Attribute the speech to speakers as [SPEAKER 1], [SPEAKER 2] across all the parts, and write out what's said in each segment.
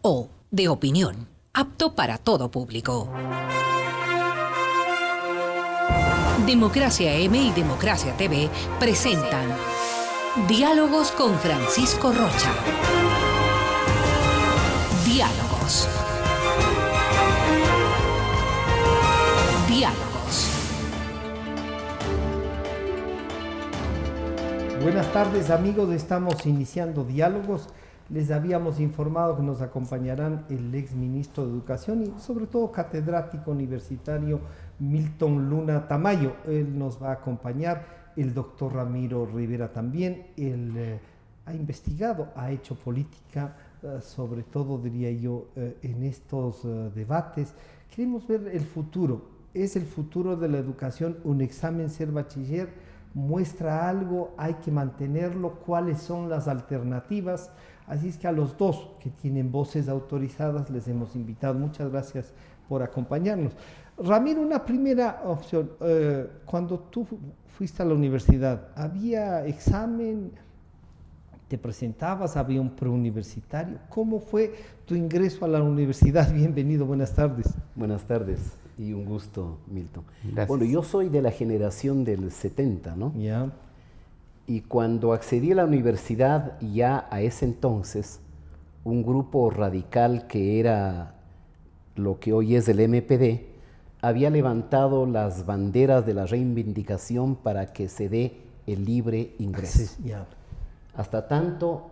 [SPEAKER 1] o de opinión, apto para todo público. Democracia M y Democracia TV presentan Diálogos con Francisco Rocha. Diálogos. Diálogos.
[SPEAKER 2] Buenas tardes, amigos, estamos iniciando Diálogos. Les habíamos informado que nos acompañarán el ex ministro de Educación y sobre todo catedrático universitario Milton Luna Tamayo. Él nos va a acompañar, el doctor Ramiro Rivera también. Él ha investigado, ha hecho política, sobre todo diría yo, en estos debates. Queremos ver el futuro. ¿Es el futuro de la educación un examen ser bachiller? ¿Muestra algo? ¿Hay que mantenerlo? ¿Cuáles son las alternativas? Así es que a los dos que tienen voces autorizadas les hemos invitado. Muchas gracias por acompañarnos. Ramiro, una primera opción. Cuando tú fuiste a la universidad, ¿había examen? ¿Te presentabas? ¿Había un preuniversitario? ¿Cómo fue tu ingreso a la universidad? Bienvenido, buenas tardes.
[SPEAKER 3] Buenas tardes y un gusto, Milton.
[SPEAKER 2] Gracias.
[SPEAKER 3] Bueno, yo soy de la generación del 70, ¿no?
[SPEAKER 2] Ya.
[SPEAKER 3] Y cuando accedí a la universidad, ya a ese entonces, un grupo radical que era lo que hoy es el MPD, había levantado las banderas de la reivindicación para que se dé el libre ingreso.
[SPEAKER 2] Sí, ya.
[SPEAKER 3] Hasta tanto,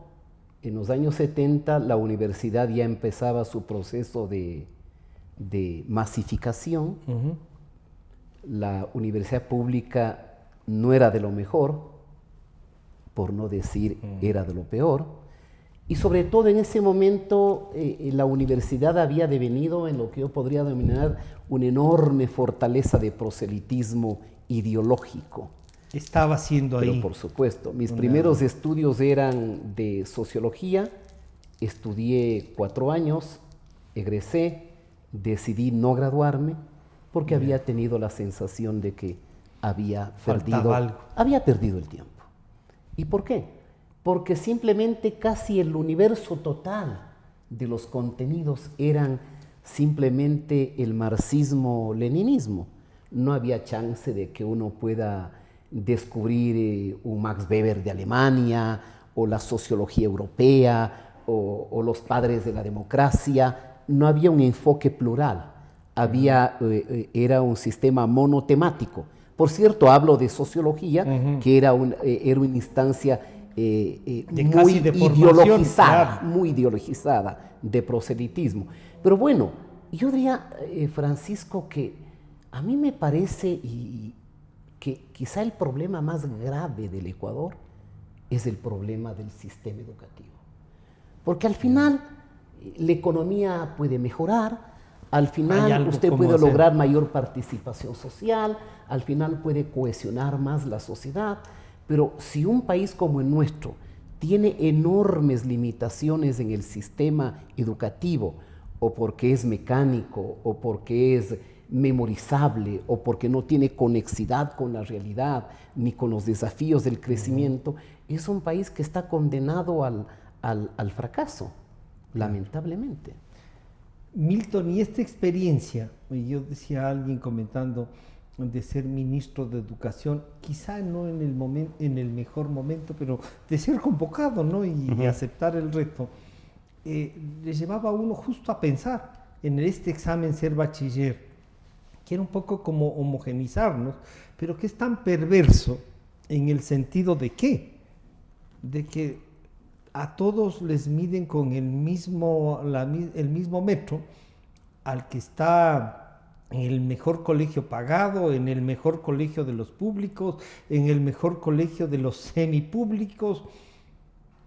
[SPEAKER 3] en los años 70, la universidad ya empezaba su proceso de masificación. La universidad pública no era de lo mejor, por no decir era de lo peor, y sobre todo en ese momento la universidad había devenido en lo que yo podría denominar una enorme fortaleza de proselitismo ideológico.
[SPEAKER 2] Estaba haciendo ahí.
[SPEAKER 3] Pero por supuesto, mis primeros estudios eran de sociología, estudié 4 años, egresé, decidí no graduarme porque había tenido la sensación de que había perdido el tiempo. ¿Y por qué? Porque simplemente casi el universo total de los contenidos eran simplemente el marxismo-leninismo. No había chance de que uno pueda descubrir un Max Weber de Alemania, o la sociología europea, o los padres de la democracia. No había un enfoque plural, era un sistema monotemático. Por cierto, hablo de sociología, que era una instancia muy ideologizada de proselitismo. Pero bueno, yo diría, Francisco, que a mí me parece que quizá el problema más grave del Ecuador es el problema del sistema educativo. Porque al final la economía puede mejorar, al final usted puede lograr mayor participación social, al final puede cohesionar más la sociedad, pero si un país como el nuestro tiene enormes limitaciones en el sistema educativo, o porque es mecánico, o porque es memorizable, o porque no tiene conexidad con la realidad, ni con los desafíos del crecimiento, es un país que está condenado al fracaso, lamentablemente.
[SPEAKER 2] Milton, y esta experiencia, yo decía a alguien comentando, de ser ministro de Educación, quizá no en el mejor momento, pero de ser convocado, ¿no? Y aceptar el reto, le llevaba a uno justo a pensar en este examen ser bachiller, que era un poco como homogenizarnos, pero que es tan perverso en el sentido de ¿qué? De que a todos les miden con el mismo metro, al que está en el mejor colegio pagado, en el mejor colegio de los públicos, en el mejor colegio de los semipúblicos,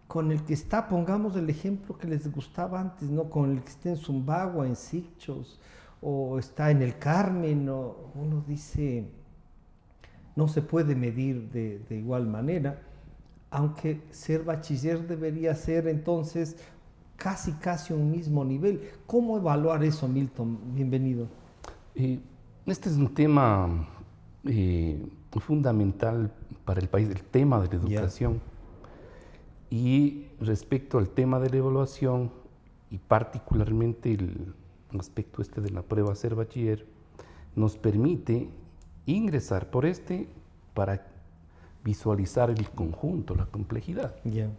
[SPEAKER 2] con el que está, pongamos el ejemplo que les gustaba antes, ¿no? Con el que está en Zumbagua, en Sicchos, o está en el Carmen, uno dice, no se puede medir de igual manera. Aunque ser bachiller debería ser entonces casi un mismo nivel. ¿Cómo evaluar eso, Milton? Bienvenido.
[SPEAKER 4] Este es un tema fundamental para el país, el tema de la educación. Y respecto al tema de la evaluación, y particularmente el aspecto este de la prueba Ser Bachiller nos permite ingresar por para visualizar el conjunto, la complejidad.
[SPEAKER 2] Ya.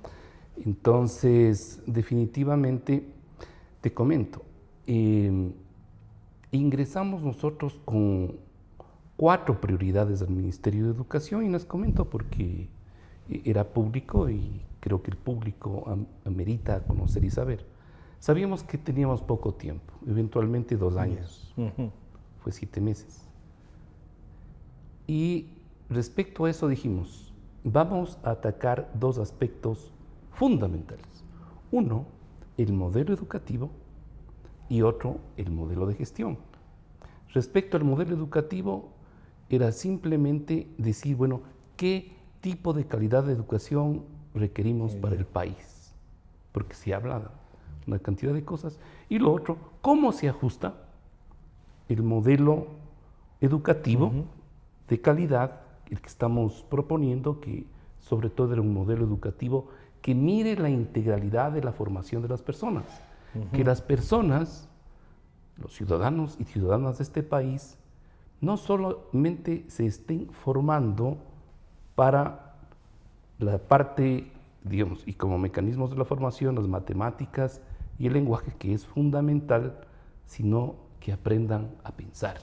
[SPEAKER 4] Entonces, definitivamente, te comento, ingresamos nosotros con 4 prioridades del Ministerio de Educación y las comento porque era público y creo que el público amerita conocer y saber. Sabíamos que teníamos poco tiempo, eventualmente 2 años, fue 7 meses. Y respecto a eso dijimos, vamos a atacar 2 aspectos fundamentales. Uno, el modelo educativo y otro, el modelo de gestión. Respecto al modelo educativo, era simplemente decir, bueno, ¿qué tipo de calidad de educación requerimos para el país? Porque se habla de una cantidad de cosas. Y lo otro, ¿cómo se ajusta el modelo educativo de calidad, el que estamos proponiendo, que sobre todo era un modelo educativo que mire la integralidad de la formación de las personas? Que las personas, los ciudadanos y ciudadanas de este país, no solamente se estén formando para la parte, digamos, y como mecanismos de la formación, las matemáticas y el lenguaje, que es fundamental, sino que aprendan a pensar,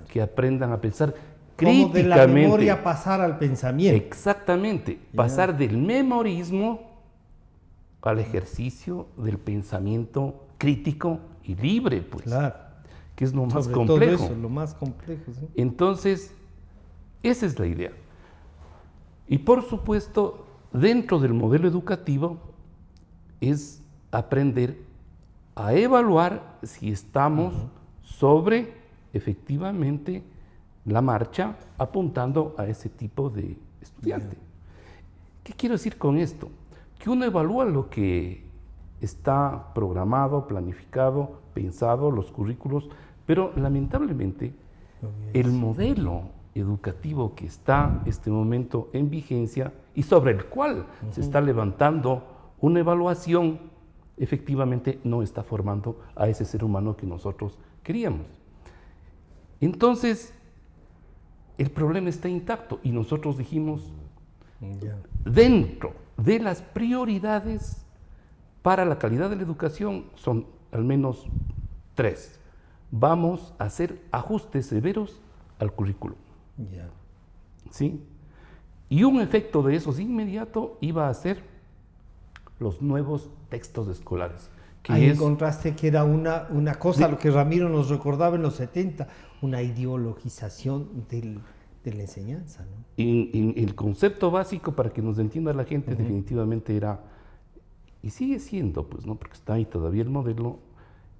[SPEAKER 4] que aprendan a pensar críticamente.
[SPEAKER 2] Como de la memoria pasar al pensamiento.
[SPEAKER 4] Exactamente, pasar del memorismo al ejercicio del pensamiento crítico y libre, pues,
[SPEAKER 2] Claro.
[SPEAKER 4] que es lo más
[SPEAKER 2] Sobre
[SPEAKER 4] complejo.
[SPEAKER 2] todo eso, lo más complejo, ¿sí?
[SPEAKER 4] Entonces, esa es la idea. Y por supuesto, dentro del modelo educativo es aprender a evaluar si estamos sobre, efectivamente, la marcha apuntando a ese tipo de estudiante. ¿Qué quiero decir con esto? Que uno evalúa lo que está programado, planificado, pensado, los currículos, pero lamentablemente el modelo educativo que está en este momento en vigencia y sobre el cual se está levantando una evaluación, efectivamente no está formando a ese ser humano que nosotros queríamos. Entonces, el problema está intacto y nosotros dijimos, dentro de las prioridades para la calidad de la educación son al menos 3. Vamos a hacer ajustes severos al currículo. ¿Sí? Y un efecto de esos inmediato iba a ser los nuevos textos escolares.
[SPEAKER 2] Ahí encontraste que era una cosa, lo que Ramiro nos recordaba en los 70, una ideologización de la enseñanza, ¿no?
[SPEAKER 4] El concepto básico, para que nos entienda la gente, definitivamente era, y sigue siendo, pues, ¿no? Porque está ahí todavía el modelo,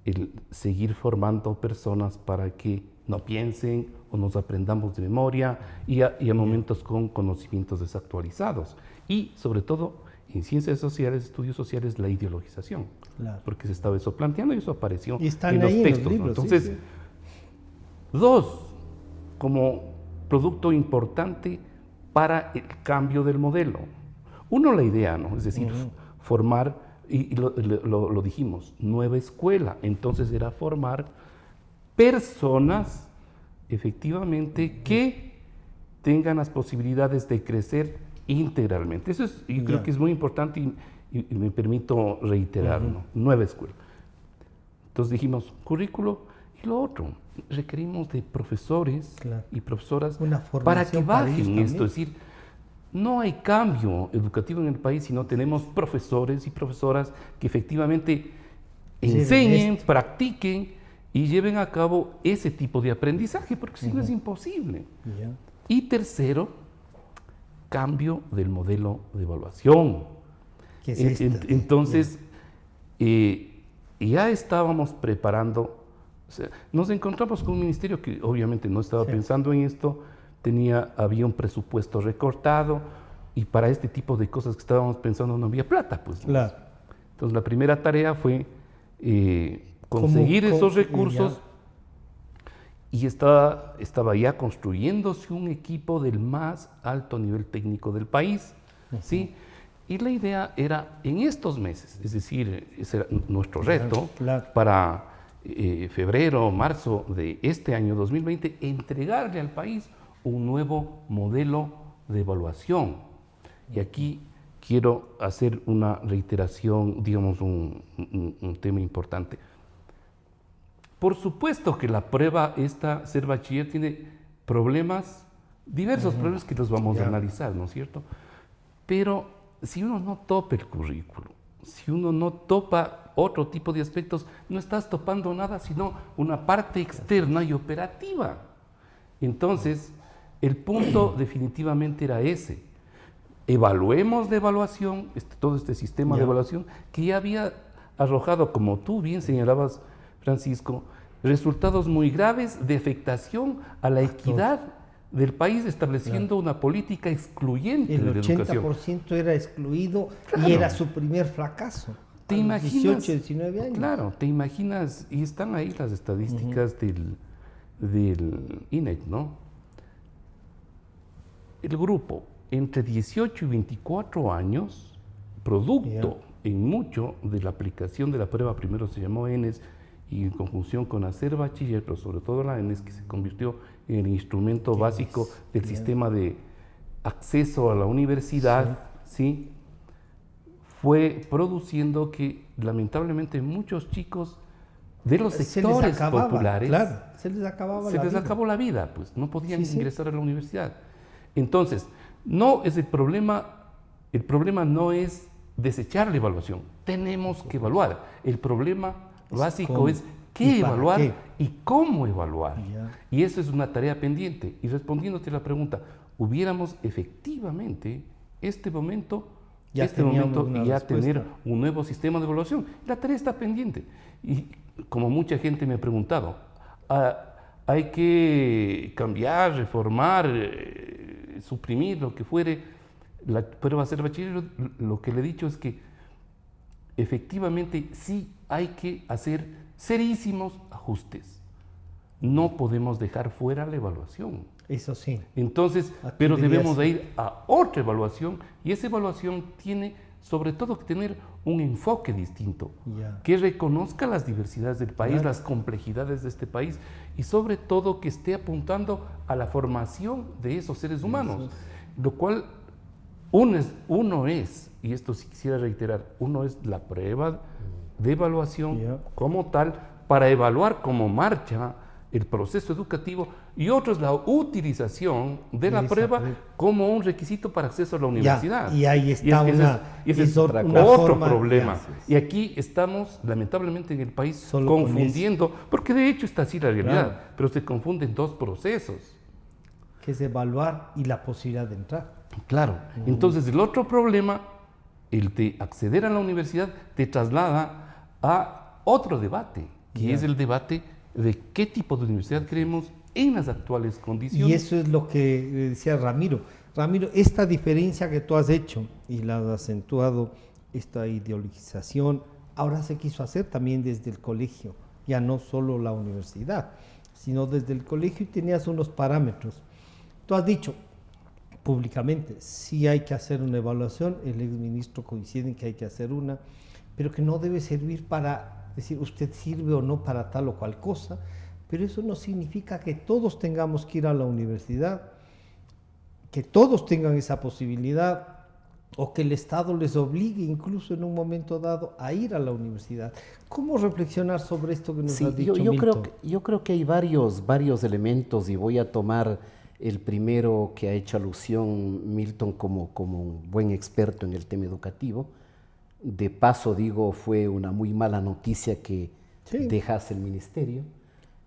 [SPEAKER 4] el seguir formando personas para que no piensen o nos aprendamos de memoria y a momentos con conocimientos desactualizados. Y sobre todo, en ciencias sociales, estudios sociales, la ideologización.
[SPEAKER 2] Claro.
[SPEAKER 4] Porque se estaba eso planteando y eso apareció
[SPEAKER 2] Y están
[SPEAKER 4] en los
[SPEAKER 2] ahí
[SPEAKER 4] textos.
[SPEAKER 2] en los libros,
[SPEAKER 4] ¿no? Entonces,
[SPEAKER 2] sí.
[SPEAKER 4] 2, como producto importante para el cambio del modelo. 1, la idea, ¿no? Es decir, formar, y lo dijimos, nueva escuela. Entonces era formar personas, efectivamente, que tengan las posibilidades de crecer integralmente. Eso es, yo creo que es muy importante y me permito reiterar, ¿no? Nueva escuela. Entonces dijimos, currículo, y lo otro, requerimos de profesores y profesoras para que bajen esto. Es decir, no hay cambio educativo en el país si no tenemos profesores y profesoras que efectivamente enseñen, practiquen y lleven a cabo ese tipo de aprendizaje, porque si no es imposible. Y tercero, cambio del modelo de evaluación.
[SPEAKER 2] ¿Qué es esto?
[SPEAKER 4] Entonces, ya estábamos preparando, o sea, nos encontramos con un ministerio que obviamente no estaba pensando en esto, había un presupuesto recortado y para este tipo de cosas que estábamos pensando no había plata, pues.
[SPEAKER 2] Claro.
[SPEAKER 4] Entonces la primera tarea fue conseguir esos recursos y estaba ya construyéndose un equipo del más alto nivel técnico del país, ¿sí? Y la idea era en estos meses, es decir, ese era nuestro reto
[SPEAKER 2] claro.
[SPEAKER 4] para febrero, marzo de este año 2020, entregarle al país un nuevo modelo de evaluación. Y aquí quiero hacer una reiteración, digamos, un tema importante. Por supuesto que la prueba esta, ser bachiller, tiene problemas, diversos problemas que los vamos a analizar, ¿no es cierto? Pero si uno no topa el currículo, si uno no topa otro tipo de aspectos, no estás topando nada, sino una parte externa y operativa. Entonces, el punto definitivamente era ese. Evaluemos la evaluación, todo este sistema de evaluación, que ya había arrojado, como tú bien señalabas, Francisco, resultados muy graves de afectación a la equidad del país, estableciendo una política excluyente de la educación.
[SPEAKER 2] El 80% era excluido y era su primer fracaso.
[SPEAKER 4] ¿Te imaginas?
[SPEAKER 2] 18, 19 años.
[SPEAKER 4] Claro, te imaginas, y están ahí las estadísticas del INEC, ¿no? El grupo entre 18 y 24 años, producto en mucho de la aplicación de la prueba, primero se llamó ENES, y en conjunción con hacer bachiller, pero sobre todo la ENES, que se convirtió en el instrumento básico del sistema de acceso a la universidad, ¿sí? Fue produciendo que lamentablemente muchos chicos de los sectores populares
[SPEAKER 2] se les acababa
[SPEAKER 4] se
[SPEAKER 2] la
[SPEAKER 4] les
[SPEAKER 2] vida.
[SPEAKER 4] acabó la vida, pues no podían ingresar a la universidad. Entonces, no es el problema no es desechar la evaluación, tenemos que evaluar. El problema básico es qué evaluar y cómo evaluar. Y eso es una tarea pendiente. Y respondiéndote a la pregunta, hubiéramos efectivamente este momento ya tener un nuevo sistema de evaluación. La tarea está pendiente. Y como mucha gente me ha preguntado, hay que cambiar, reformar, suprimir lo que fuere la prueba ser bachiller. Lo que le he dicho es que efectivamente sí hay que hacer serísimos ajustes. No podemos dejar fuera la evaluación.
[SPEAKER 2] Eso sí.
[SPEAKER 4] Entonces, pero debemos de ir a otra evaluación, y esa evaluación tiene sobre todo que tener un enfoque distinto, que reconozca las diversidades del país, las complejidades de este país, y sobre todo que esté apuntando a la formación de esos seres humanos, lo cual uno es, y esto sí quisiera reiterar, uno es la prueba de evaluación como tal, para evaluar cómo marcha el proceso educativo, y otro es la utilización de la prueba como un requisito para acceso a la universidad.
[SPEAKER 2] Y ahí está
[SPEAKER 4] ese es otro problema. Y aquí estamos, lamentablemente, en el país confundiendo, porque de hecho está así la realidad, pero se confunden dos procesos.
[SPEAKER 2] Que es evaluar y la posibilidad de entrar.
[SPEAKER 4] Claro. Entonces, el otro problema, el de acceder a la universidad, te traslada a otro debate, que es el debate de qué tipo de universidad queremos en las actuales condiciones.
[SPEAKER 2] Y eso es lo que decía Ramiro. Ramiro, esta diferencia que tú has hecho y la has acentuado, esta ideologización, ahora se quiso hacer también desde el colegio, ya no solo la universidad, sino desde el colegio, y tenías unos parámetros. Tú has dicho públicamente, sí hay que hacer una evaluación, el exministro coincide en que hay que hacer una, pero que no debe servir para decir usted sirve o no para tal o cual cosa, pero eso no significa que todos tengamos que ir a la universidad, que todos tengan esa posibilidad, o que el Estado les obligue incluso en un momento dado a ir a la universidad. ¿Cómo reflexionar sobre esto que nos has dicho, Milton?
[SPEAKER 3] Yo creo que hay varios elementos, y voy a tomar el primero que ha hecho alusión Milton como un buen experto en el tema educativo. De paso, digo, fue una muy mala noticia que dejase el ministerio,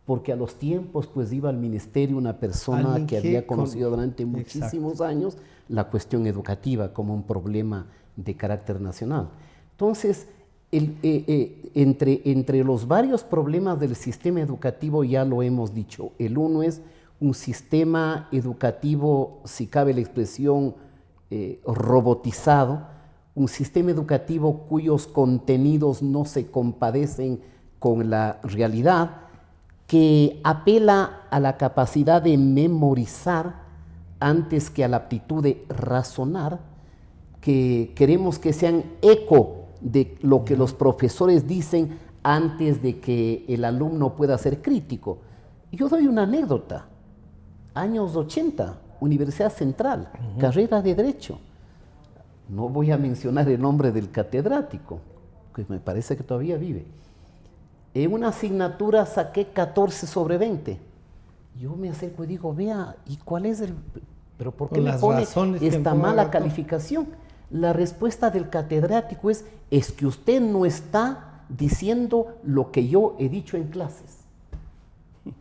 [SPEAKER 3] porque a los tiempos pues iba al ministerio una persona que había conocido durante muchísimos años la cuestión educativa como un problema de carácter nacional. Entonces, entre los varios problemas del sistema educativo, ya lo hemos dicho, el uno es un sistema educativo, si cabe la expresión, robotizado, un sistema educativo cuyos contenidos no se compadecen con la realidad, que apela a la capacidad de memorizar antes que a la aptitud de razonar, que queremos que sean eco de lo que los profesores dicen antes de que el alumno pueda ser crítico. Yo doy una anécdota. Años 80, Universidad Central, carrera de Derecho. No voy a mencionar el nombre del catedrático, que me parece que todavía vive. En una asignatura saqué 14 sobre 20. Yo me acerco y digo, vea, ¿y cuál es el...? ¿Pero por qué me pone esta mala calificación? La respuesta del catedrático es que usted no está diciendo lo que yo he dicho en clases.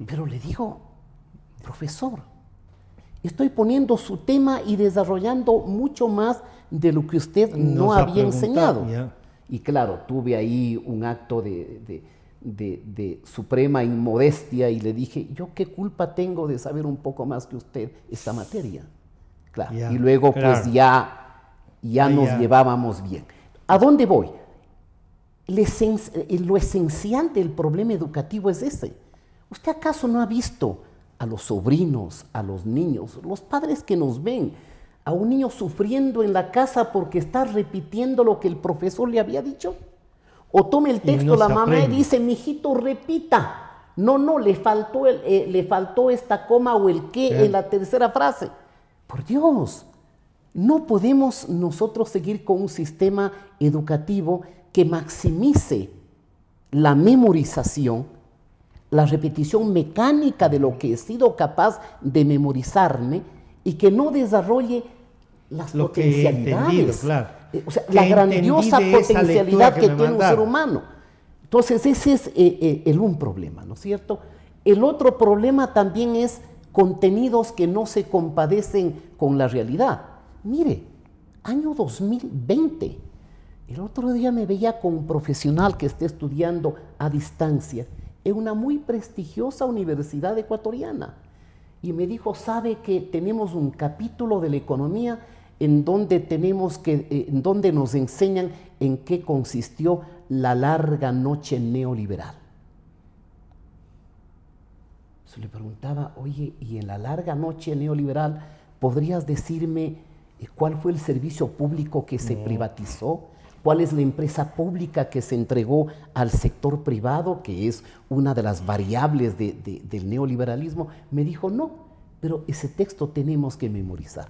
[SPEAKER 3] Pero le digo, profesor, estoy poniendo su tema y desarrollando mucho más de lo que usted no había enseñado. Ya. Y claro, tuve ahí un acto de suprema inmodestia y le dije, ¿yo qué culpa tengo de saber un poco más que usted esta materia? Claro. Ya, y luego pues ya nos llevábamos bien. ¿A dónde voy? Lo esencial del problema educativo es ese. ¿Usted acaso no ha visto a los sobrinos, a los niños, los padres que nos ven, a un niño sufriendo en la casa porque está repitiendo lo que el profesor le había dicho? O tome el texto la mamá y dice, mijito, repita. No, le faltó esta coma o el qué en la tercera frase. Por Dios, no podemos nosotros seguir con un sistema educativo que maximice la memorización, la repetición mecánica de lo que he sido capaz de memorizarme y que no desarrolle las potencialidades. O sea, la grandiosa potencialidad que tiene un ser humano. Entonces ese es un problema, ¿no es cierto? El otro problema también es contenidos que no se compadecen con la realidad. Mire, año 2020, el otro día me veía con un profesional que esté estudiando a distancia en una muy prestigiosa universidad ecuatoriana y me dijo, ¿sabe que tenemos un capítulo de la economía en donde nos enseñan en qué consistió la larga noche neoliberal? Se le preguntaba, oye, ¿y en la larga noche neoliberal podrías decirme cuál fue el servicio público que se privatizó? ¿Cuál es la empresa pública que se entregó al sector privado, que es una de las variables del neoliberalismo? Me dijo, no, pero ese texto tenemos que memorizar.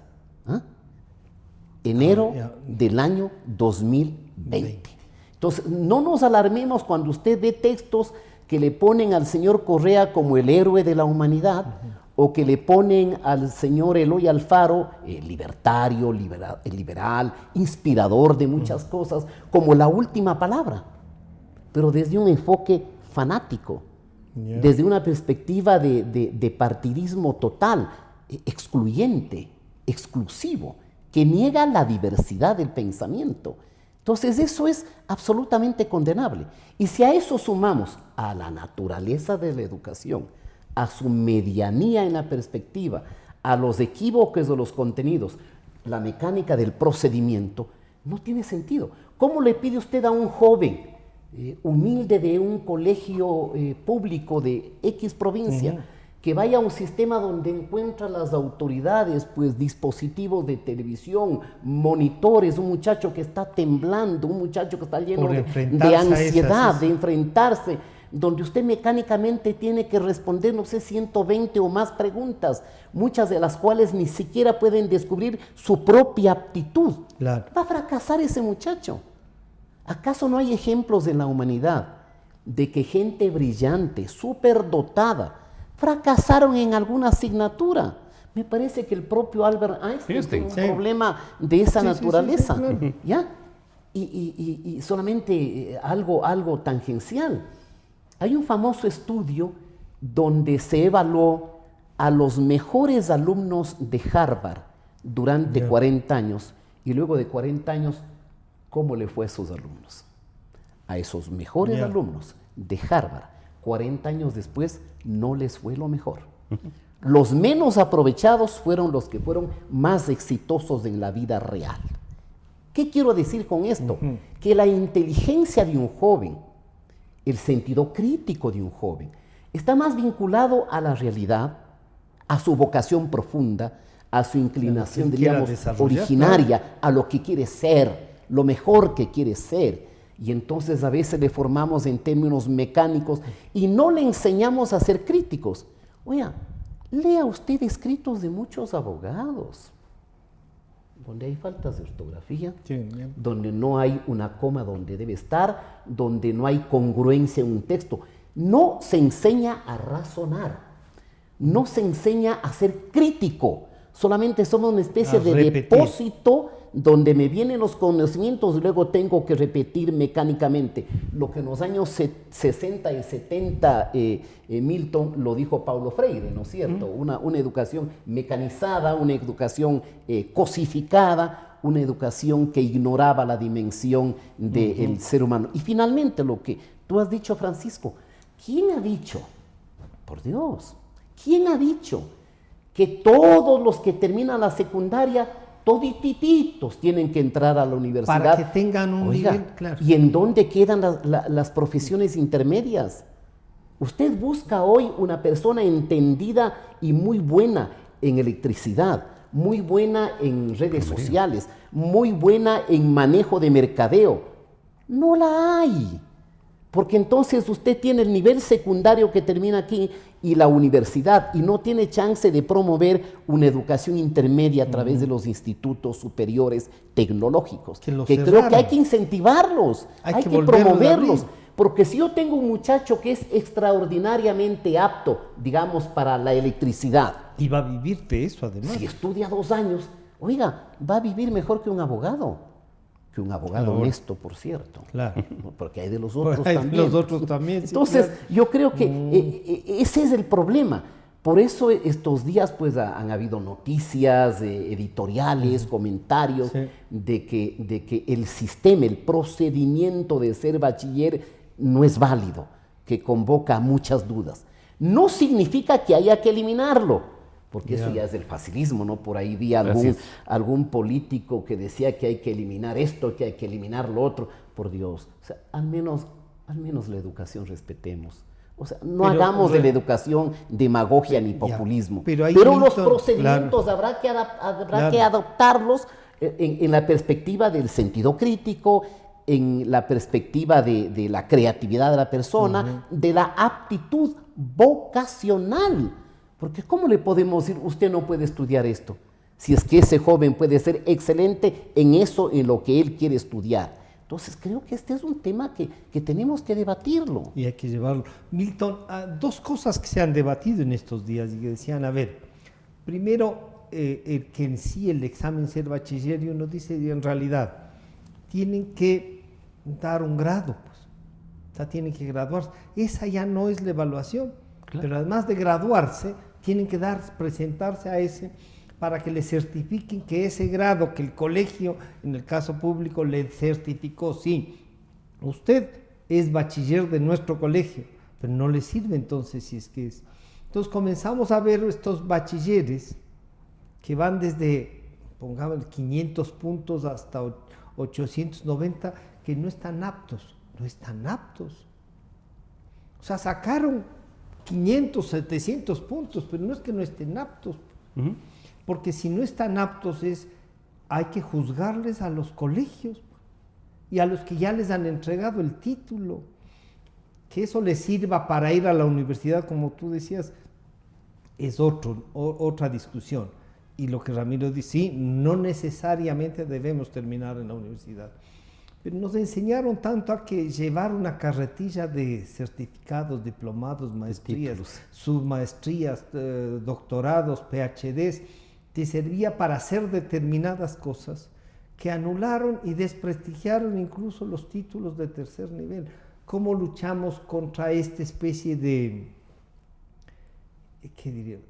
[SPEAKER 3] Enero del año 2020. Entonces, no nos alarmemos cuando usted ve textos que le ponen al señor Correa como el héroe de la humanidad, o que le ponen al señor Eloy Alfaro, libertario, liberal, inspirador de muchas cosas, como la última palabra, pero desde un enfoque fanático, desde una perspectiva de partidismo total, excluyente, exclusivo, que niega la diversidad del pensamiento. Entonces eso es absolutamente condenable. Y si a eso sumamos a la naturaleza de la educación, a su medianía en la perspectiva, a los equívocos de los contenidos, la mecánica del procedimiento, no tiene sentido. ¿Cómo le pide usted a un joven humilde de un colegio público de X provincia que vaya a un sistema donde encuentra las autoridades, pues dispositivos de televisión, monitores, un muchacho que está temblando, un muchacho que está lleno de ansiedad, de enfrentarse, donde usted mecánicamente tiene que responder, no sé, 120 o más preguntas, muchas de las cuales ni siquiera pueden descubrir su propia aptitud? Claro. Va a fracasar ese muchacho. ¿Acaso no hay ejemplos en la humanidad de que gente brillante, superdotada, fracasaron en alguna asignatura? Me parece que el propio Albert Einstein tiene un problema de esa naturaleza. Claro. ¿Ya? Y solamente algo tangencial. Hay un famoso estudio donde se evaluó a los mejores alumnos de Harvard durante 40 años y luego de 40 años, ¿cómo le fue a esos alumnos? A esos mejores alumnos de Harvard, 40 años después, no les fue lo mejor. Los menos aprovechados fueron los que fueron más exitosos en la vida real. ¿Qué quiero decir con esto? Que la inteligencia de un joven, el sentido crítico de un joven, está más vinculado a la realidad, a su vocación profunda, a su inclinación,
[SPEAKER 2] que quiera
[SPEAKER 3] diríamos,
[SPEAKER 2] desarrollar,
[SPEAKER 3] originaria, a lo que quiere ser, lo mejor que quiere ser. Y entonces a veces le formamos en términos mecánicos y no le enseñamos a ser críticos. Oiga, lea usted escritos de muchos abogados, donde hay faltas de ortografía, donde no hay una coma donde debe estar, donde no hay congruencia en un texto. No se enseña a razonar, no se enseña a ser crítico, solamente somos una especie de depósito donde me vienen los conocimientos y luego tengo que repetir mecánicamente. Lo que en los años 60 y 70 Milton lo dijo Paulo Freire, ¿no es cierto? Una educación mecanizada, una educación cosificada, una educación que ignoraba la dimensión del ser humano. Y finalmente lo que tú has dicho, Francisco, ¿quién ha dicho, por Dios, quién ha dicho que todos los que terminan la secundaria todititos tienen que entrar a la universidad?
[SPEAKER 2] Para que tengan un nivel, claro.
[SPEAKER 3] ¿Y en dónde quedan las profesiones intermedias? Usted busca hoy una persona entendida y muy buena en electricidad, muy buena en redes sociales, muy buena en manejo de mercadeo. No la hay. Porque entonces usted tiene el nivel secundario que termina aquí y la universidad y no tiene chance de promover una educación intermedia a través de los institutos superiores tecnológicos. Que creo que hay que incentivarlos, hay que promoverlos. Porque si yo tengo un muchacho que es extraordinariamente apto, digamos, para la electricidad.
[SPEAKER 2] Y va a vivir de eso además.
[SPEAKER 3] Si estudia 2 años, oiga, va a vivir mejor que un abogado. Que un abogado honesto, por cierto.
[SPEAKER 2] Claro.
[SPEAKER 3] Porque hay de los otros también.
[SPEAKER 2] De los otros también.
[SPEAKER 3] Entonces,
[SPEAKER 2] sí, claro.
[SPEAKER 3] Yo creo que ese es el problema. Por eso estos días pues han habido noticias, editoriales, comentarios de que el sistema, el procedimiento de ser bachiller no es válido, que convoca muchas dudas. No significa que haya que eliminarlo, porque eso ya es del facilismo, ¿no? Por ahí vi algún político que decía que hay que eliminar esto, que hay que eliminar lo otro. Por Dios, o sea, al menos la educación respetemos. O sea, no hagamos de la educación demagogia ni populismo. Pero los procedimientos habrá que adoptarlos en la perspectiva del sentido crítico, en la perspectiva de la creatividad de la persona, de la aptitud vocacional. Porque ¿cómo le podemos decir, usted no puede estudiar esto? Si es que ese joven puede ser excelente en eso, en lo que él quiere estudiar. Entonces creo que este es un tema que tenemos que debatirlo.
[SPEAKER 2] Y hay que llevarlo. Milton, 2 cosas que se han debatido en estos días y que decían, a ver, primero, que en sí el examen ser bachiller, y uno dice, en realidad, tienen que dar un grado, pues. O sea, tienen que graduarse. Esa ya no es la evaluación, pero además de graduarse, tienen que presentarse a ese para que le certifiquen que ese grado que el colegio, en el caso público, le certificó, sí, usted es bachiller de nuestro colegio, pero no le sirve entonces si es que es. Entonces comenzamos a ver estos bachilleres que van desde, pongamos, 500 puntos hasta 890, que no están aptos. O sea, sacaron 500, 700 puntos, pero no es que no estén aptos. Porque si no están aptos hay que juzgarles a los colegios y a los que ya les han entregado el título. Que eso les sirva para ir a la universidad, como tú decías, es otra discusión. Y lo que Ramiro dice, sí, no necesariamente debemos terminar en la universidad. Pero nos enseñaron tanto a que llevar una carretilla de certificados, diplomados, maestrías, submaestrías, doctorados, PhDs, te servía para hacer determinadas cosas que anularon y desprestigiaron incluso los títulos de tercer nivel. ¿Cómo luchamos contra esta especie de,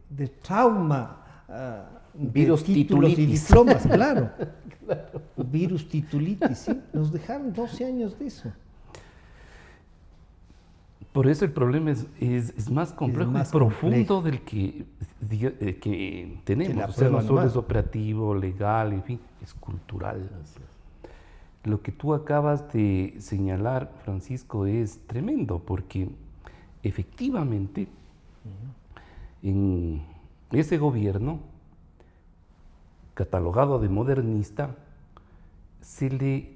[SPEAKER 2] de trauma?
[SPEAKER 3] Virus
[SPEAKER 2] de títulos
[SPEAKER 3] titulitis.
[SPEAKER 2] Y diplomas, claro. Virus titulitis, sí. Nos dejaron 12 años de eso.
[SPEAKER 4] Por eso el problema es más complejo y profundo del que tenemos. O sea, no solo es operativo, legal, en fin, es cultural. Lo que tú acabas de señalar, Francisco, es tremendo, porque efectivamente en ese gobierno catalogado de modernista, se le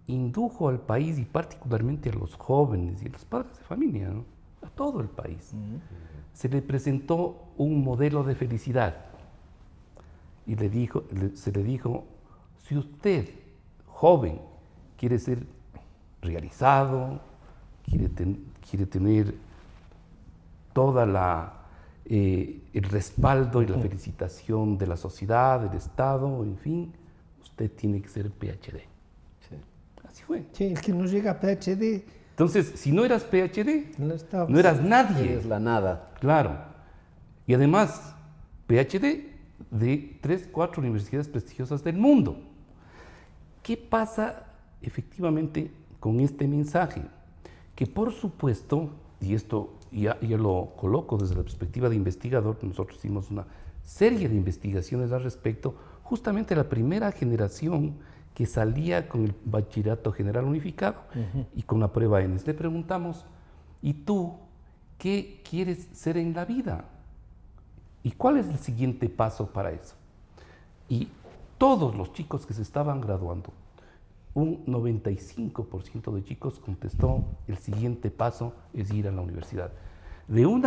[SPEAKER 4] indujo al país y particularmente a los jóvenes y a los padres de familia, ¿no? A todo el país. Se le presentó un modelo de felicidad y se le dijo, si usted, joven, quiere ser realizado, quiere tener toda el respaldo y la felicitación de la sociedad, del Estado, en fin, usted tiene que ser PhD.
[SPEAKER 3] Sí.
[SPEAKER 4] Así fue.
[SPEAKER 2] Sí, el que no llega a PhD
[SPEAKER 4] Entonces, si no eras PhD,
[SPEAKER 2] no
[SPEAKER 4] no eras nadie.
[SPEAKER 3] Es la nada.
[SPEAKER 4] Claro. Y además, PhD de 3, 4 universidades prestigiosas del mundo. ¿Qué pasa efectivamente con este mensaje? Que por supuesto, y esto ya lo coloco desde la perspectiva de investigador, nosotros hicimos una serie de investigaciones al respecto, justamente la primera generación que salía con el bachillerato general unificado y con la prueba ENES. Le preguntamos, ¿y tú qué quieres ser en la vida? ¿Y cuál es el siguiente paso para eso? Y todos los chicos que se estaban graduando, un 95% de chicos contestó, el siguiente paso es ir a la universidad. De un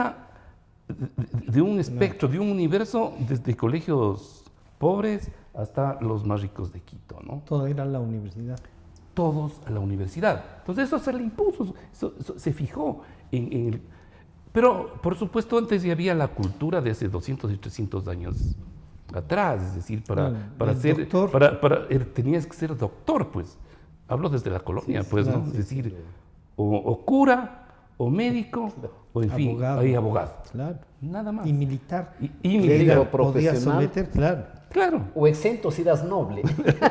[SPEAKER 4] espectro, de un universo, desde colegios pobres hasta los más ricos de Quito, ¿no?
[SPEAKER 2] todo era la universidad.
[SPEAKER 4] Todos a la universidad. Entonces eso se le impuso, eso se fijó en el... Pero, por supuesto, antes ya había la cultura de hace 200 y 300 años atrás, es decir, tenías que ser doctor, pues. Hablo desde la colonia,
[SPEAKER 2] Sí,
[SPEAKER 4] pues,
[SPEAKER 2] claro,
[SPEAKER 4] ¿no?
[SPEAKER 2] sí,
[SPEAKER 4] Es decir, o cura, o médico, o en fin, abogado.
[SPEAKER 2] Claro.
[SPEAKER 4] Nada más.
[SPEAKER 2] Y militar.
[SPEAKER 4] Y
[SPEAKER 2] Que
[SPEAKER 4] militar.
[SPEAKER 2] era- podía
[SPEAKER 3] profesional.
[SPEAKER 2] someter, claro.
[SPEAKER 4] Claro.
[SPEAKER 3] O exento si eras noble.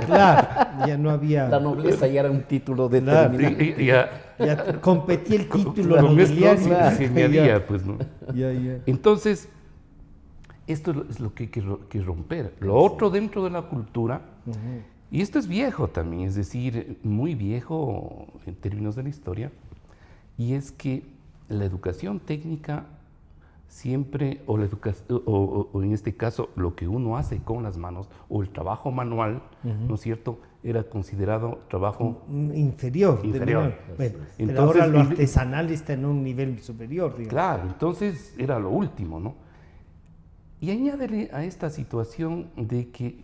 [SPEAKER 2] Claro, ya no había.
[SPEAKER 3] La nobleza ya era un título
[SPEAKER 2] Claro.
[SPEAKER 3] determinante.
[SPEAKER 2] Ya competía el título
[SPEAKER 4] Con esto
[SPEAKER 2] nobiliario.
[SPEAKER 4] se añadía, pues, ¿no?
[SPEAKER 2] Ya.
[SPEAKER 4] Entonces, esto es lo que hay que romper. Lo otro dentro de la cultura, y esto es viejo también, es decir, muy viejo en términos de la historia, y es que la educación técnica siempre, o en este caso, lo que uno hace con las manos, o el trabajo manual, ¿no es cierto?, era considerado trabajo
[SPEAKER 2] Inferior. de
[SPEAKER 4] Inferior.
[SPEAKER 2] menor. Bueno, pero
[SPEAKER 4] Entonces,
[SPEAKER 2] ahora lo artesanal está en un nivel superior, digamos.
[SPEAKER 4] Claro, entonces era lo último, ¿no? Y añádele a esta situación de que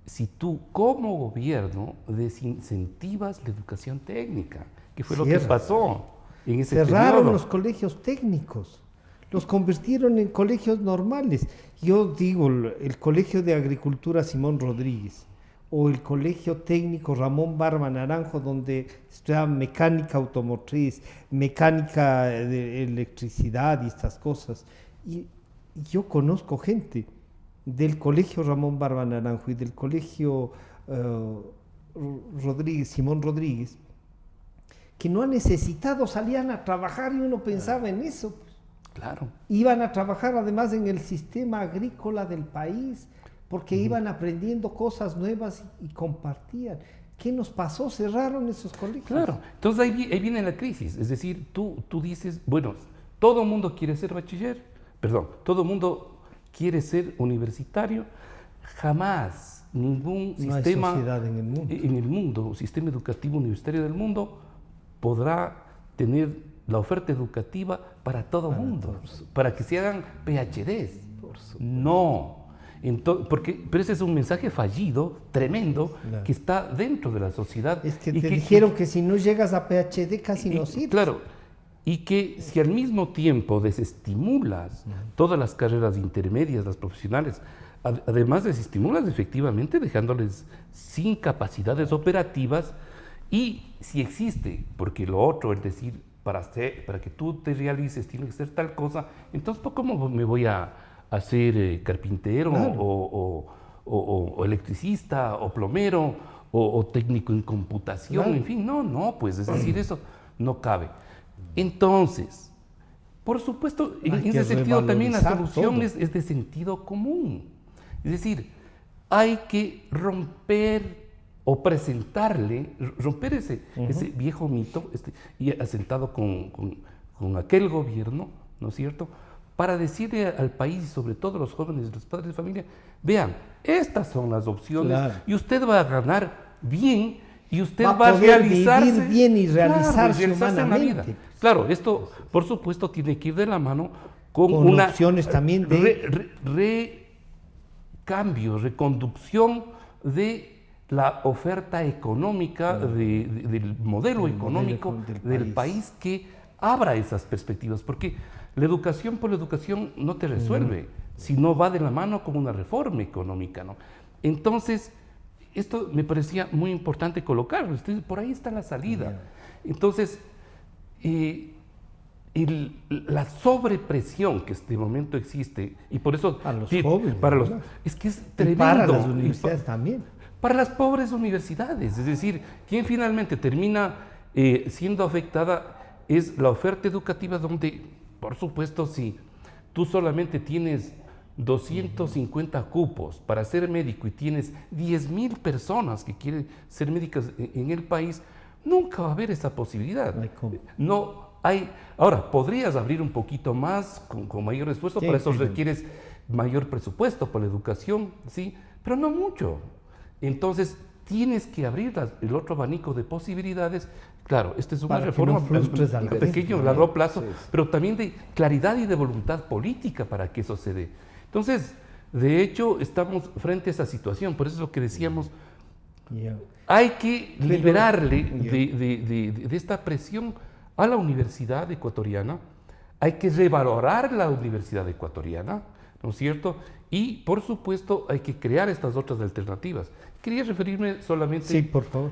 [SPEAKER 4] si tú como gobierno desincentivas la educación técnica, que fue lo que
[SPEAKER 2] Cierra.
[SPEAKER 4] pasó en ese
[SPEAKER 2] Cerraron
[SPEAKER 4] periodo.
[SPEAKER 2] los colegios técnicos, los convirtieron en colegios normales. Yo digo, el Colegio de Agricultura Simón Rodríguez o el Colegio Técnico Ramón Barba Naranjo, donde estudia mecánica automotriz, mecánica de electricidad y estas cosas. Y yo conozco gente del Colegio Ramón Barba Naranjo y del Colegio Simón Rodríguez, que no han necesitado, salían a trabajar y uno pensaba en eso.
[SPEAKER 4] Claro.
[SPEAKER 2] Iban a trabajar además en el sistema agrícola del país, porque iban aprendiendo cosas nuevas y compartían. ¿Qué nos pasó? Cerraron esos colegios.
[SPEAKER 4] Claro, entonces ahí viene la crisis, es decir, tú dices, bueno, todo el mundo quiere ser bachiller, todo el mundo quiere ser universitario, jamás ningún
[SPEAKER 2] No hay
[SPEAKER 4] sistema
[SPEAKER 2] sociedad en el mundo.
[SPEAKER 4] sistema educativo universitario del mundo podrá tener la oferta educativa para todo el mundo, para que se hagan PhDs. No. Pero ese es un mensaje fallido, tremendo,
[SPEAKER 2] Claro.
[SPEAKER 4] que está dentro de la sociedad.
[SPEAKER 2] Es que
[SPEAKER 4] y
[SPEAKER 2] te dijeron que si no llegas a PhD casi no sirves.
[SPEAKER 4] Claro, y que si al mismo tiempo desestimulas todas las carreras intermedias, las profesionales, además desestimulas efectivamente dejándoles sin capacidades operativas, y si existe, porque lo otro es decir, para que tú te realices tiene que ser tal cosa, entonces ¿cómo me voy a ser carpintero?
[SPEAKER 2] Claro.
[SPEAKER 4] o electricista, o plomero, o técnico en computación?
[SPEAKER 2] Claro.
[SPEAKER 4] En fin, no, pues es decir, eso no cabe. Entonces, por supuesto, en
[SPEAKER 2] Hay
[SPEAKER 4] ese
[SPEAKER 2] que
[SPEAKER 4] revalorizar también la
[SPEAKER 2] revalorizar
[SPEAKER 4] solución
[SPEAKER 2] todo.
[SPEAKER 4] es de sentido común. Es decir, hay que romper o romper ese viejo mito y asentado con aquel gobierno, ¿no es cierto?, para decirle al país, y sobre todo a los jóvenes, los padres de familia, vean, estas son las opciones y usted va a ganar bien y usted va a realizarse
[SPEAKER 2] vivir bien y realizarse
[SPEAKER 4] en la vida.
[SPEAKER 2] humanamente.
[SPEAKER 4] Claro, esto por supuesto tiene que ir de la mano con
[SPEAKER 2] opciones también de
[SPEAKER 4] cambio, reconducción de la oferta económica, del modelo económico del país que abra esas perspectivas, porque la educación por la educación no te resuelve, si no va de la mano con una reforma económica, ¿no? Entonces, esto me parecía muy importante colocarlo, por ahí está la salida. Entonces, la sobrepresión que este momento existe, y por eso
[SPEAKER 2] a los jóvenes,
[SPEAKER 4] es que es
[SPEAKER 2] y
[SPEAKER 4] tremendo.
[SPEAKER 2] para las universidades también.
[SPEAKER 4] Para las pobres universidades, es decir, quien finalmente termina siendo afectada es la oferta educativa, donde, por supuesto, si tú solamente tienes 250 cupos para ser médico y tienes 10,000 personas que quieren ser médicas en el país, nunca va a haber esa posibilidad. No hay. Ahora, podrías abrir un poquito más con mayor esfuerzo, para eso requieres mayor presupuesto para la educación, ¿sí? Pero no mucho. Entonces, tienes que abrir el otro abanico de posibilidades. Claro, esta es una reforma a pequeño, a largo plazo, pero también de claridad y de voluntad política para que eso se dé. Entonces, de hecho, estamos frente a esa situación, por eso es lo que decíamos, hay que liberarle de esta presión a la universidad ecuatoriana, hay que revalorar la universidad ecuatoriana, ¿no es cierto? Y, por supuesto, hay que crear estas otras alternativas. Quería referirme solamente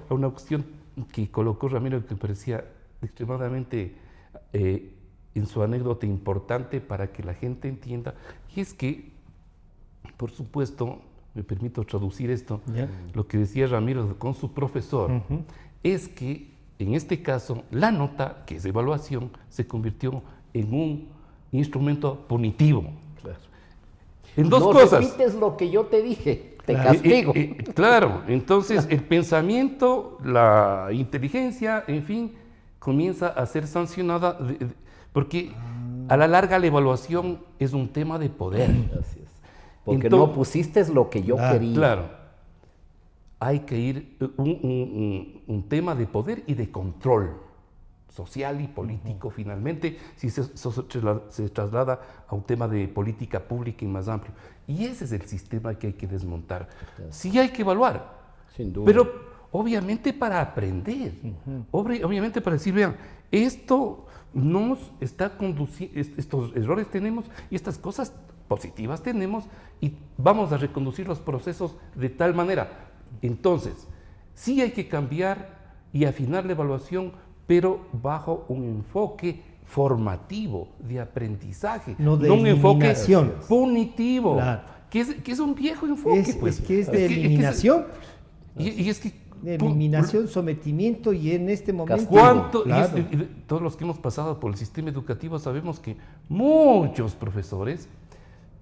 [SPEAKER 4] a una cuestión que colocó Ramiro, que me parecía extremadamente, en su anécdota, importante para que la gente entienda, y es que, por supuesto, me permito traducir esto, lo que decía Ramiro con su profesor, es que, en este caso, la nota, que es evaluación, se convirtió en un instrumento punitivo. En dos cosas.
[SPEAKER 3] No repites lo que yo te dije, te castigo.
[SPEAKER 4] Claro, entonces el pensamiento, la inteligencia, en fin, comienza a ser sancionada, porque a la larga la evaluación es un tema de poder.
[SPEAKER 3] Así es. Porque no pusiste lo que yo quería.
[SPEAKER 4] Claro. Hay que ir un tema de poder y de control social y político, finalmente, si se traslada a un tema de política pública y más amplio. Y ese es el sistema que hay que desmontar. Sí hay que evaluar,
[SPEAKER 3] sin duda,
[SPEAKER 4] pero obviamente para aprender, obviamente para decir, vean, esto nos está conduciendo, estos errores tenemos y estas cosas positivas tenemos, y vamos a reconducir los procesos de tal manera. Entonces, sí hay que cambiar y afinar la evaluación, pero bajo un enfoque formativo, de aprendizaje,
[SPEAKER 2] no un
[SPEAKER 4] enfoque punitivo, que es un viejo enfoque.
[SPEAKER 2] Es que es de eliminación.
[SPEAKER 4] Y es que
[SPEAKER 2] de eliminación, sometimiento, y en este momento...
[SPEAKER 4] Todos los que hemos pasado por el sistema educativo sabemos que muchos profesores,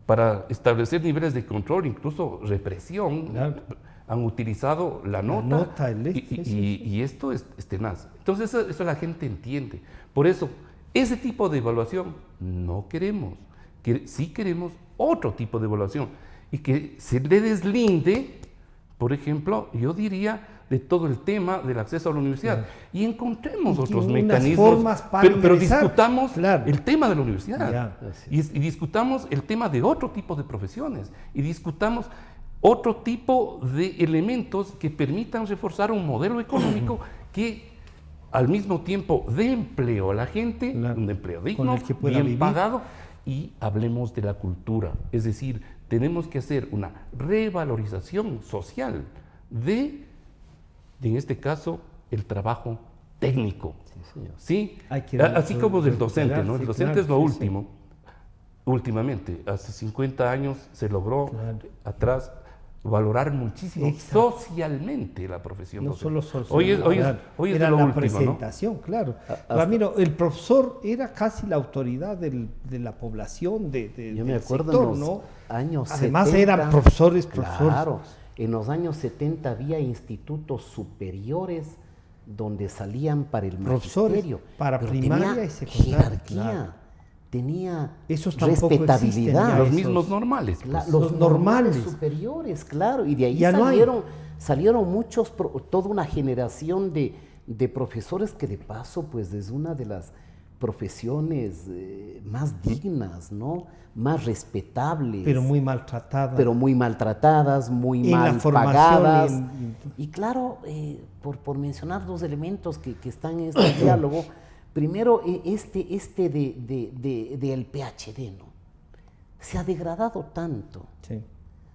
[SPEAKER 4] para establecer niveles de control, incluso represión, han utilizado la nota, y esto es tenaz. Entonces eso la gente entiende. Por eso, ese tipo de evaluación no queremos. Sí queremos otro tipo de evaluación, y que se le deslinde, por ejemplo, yo diría, de todo el tema del acceso a la universidad, y encontremos otros mecanismos, pero discutamos el tema de la universidad, y discutamos el tema de otro tipo de profesiones, y discutamos otro tipo de elementos que permitan reforzar un modelo económico que al mismo tiempo dé empleo a la gente, un empleo digno, bien pagado, y hablemos de la cultura. Es decir, tenemos que hacer una revalorización social en este caso, el trabajo técnico. ¿Sí? Así como del docente, ¿no? El docente es lo último. Últimamente, hace 50 años se logró atrás valorar muchísimo socialmente la profesión docente.
[SPEAKER 2] No solo socialmente.
[SPEAKER 4] Hoy
[SPEAKER 2] era
[SPEAKER 4] es lo
[SPEAKER 2] la
[SPEAKER 4] último,
[SPEAKER 2] presentación, ¿no? Claro. Ramiro, el profesor era casi la autoridad de la población,
[SPEAKER 3] yo me acuerdo
[SPEAKER 2] sector,
[SPEAKER 3] en los
[SPEAKER 2] ¿no?
[SPEAKER 3] años
[SPEAKER 2] Además
[SPEAKER 3] 70,
[SPEAKER 2] eran profesores.
[SPEAKER 3] Claro, en los años 70 había institutos superiores donde salían para el magisterio,
[SPEAKER 2] para primaria y secundaria.
[SPEAKER 3] Jerarquía. tenía
[SPEAKER 2] Esos tampoco
[SPEAKER 3] respetabilidad.
[SPEAKER 2] existen ya.
[SPEAKER 4] Los
[SPEAKER 2] esos-
[SPEAKER 4] mismos normales. pues.
[SPEAKER 3] Los
[SPEAKER 2] normales.
[SPEAKER 3] superiores, claro, y de ahí
[SPEAKER 2] Ya no hay.
[SPEAKER 3] salieron muchos, toda una generación de profesores que de paso, pues es una de las profesiones más dignas, ¿no? Más respetables.
[SPEAKER 2] Pero muy maltratada.
[SPEAKER 3] Pero muy maltratadas, muy
[SPEAKER 2] En la
[SPEAKER 3] mal
[SPEAKER 2] formación,
[SPEAKER 3] pagadas.
[SPEAKER 2] en-
[SPEAKER 3] Y claro, por mencionar dos elementos que están en este diálogo, primero este del PhD, ¿no? Se ha degradado tanto,
[SPEAKER 2] Sí.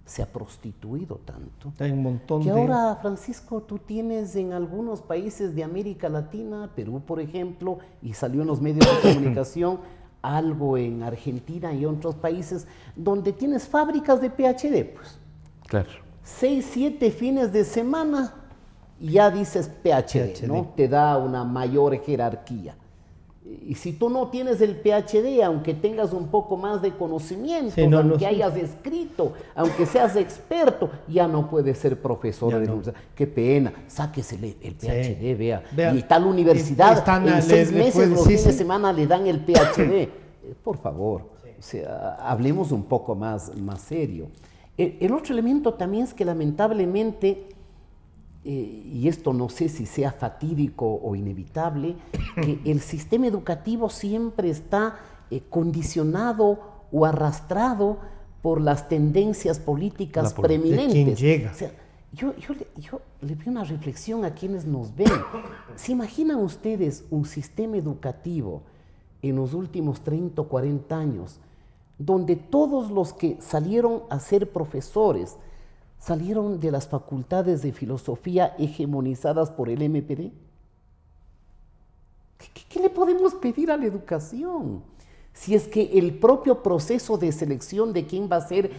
[SPEAKER 3] se ha prostituido tanto,
[SPEAKER 2] Hay un montón
[SPEAKER 3] que
[SPEAKER 2] de...
[SPEAKER 3] ahora, Francisco, tú tienes en algunos países de América Latina, Perú, por ejemplo, y salió en los medios de comunicación, algo en Argentina y otros países, donde tienes fábricas de PhD, pues.
[SPEAKER 4] Claro.
[SPEAKER 3] 6, 7 fines de semana y ya dices PhD, ¿no? Te da una mayor jerarquía. Y si tú no tienes el PhD, aunque tengas un poco más de conocimiento,
[SPEAKER 2] Sí, no,
[SPEAKER 3] aunque
[SPEAKER 2] no.
[SPEAKER 3] hayas escrito, aunque seas experto, ya no puedes ser profesor
[SPEAKER 2] Ya
[SPEAKER 3] de
[SPEAKER 2] no.
[SPEAKER 3] universidad. Qué pena, sáquese el PhD, vea.
[SPEAKER 2] Vea,
[SPEAKER 3] Y tal universidad,
[SPEAKER 2] están
[SPEAKER 3] en
[SPEAKER 2] a-
[SPEAKER 3] 6
[SPEAKER 2] le
[SPEAKER 3] meses,
[SPEAKER 2] pueden-
[SPEAKER 3] los
[SPEAKER 2] sí,
[SPEAKER 3] fines de
[SPEAKER 2] sí.
[SPEAKER 3] semana le dan el PhD. Por favor, o sea, hablemos un poco más serio. El otro elemento también es que lamentablemente, y esto no sé si sea fatídico o inevitable, que el sistema educativo siempre está condicionado o arrastrado por las tendencias políticas
[SPEAKER 4] La política.
[SPEAKER 3] preeminentes.
[SPEAKER 2] De quien llega.
[SPEAKER 3] O sea, yo le pido una reflexión a quienes nos ven. ¿Se imaginan ustedes un sistema educativo en los últimos 30 o 40 años donde todos los que salieron a ser profesores salieron de las facultades de filosofía hegemonizadas por el MPD? ¿Qué le podemos pedir a la educación? Si es que el propio proceso de selección de quién va a ser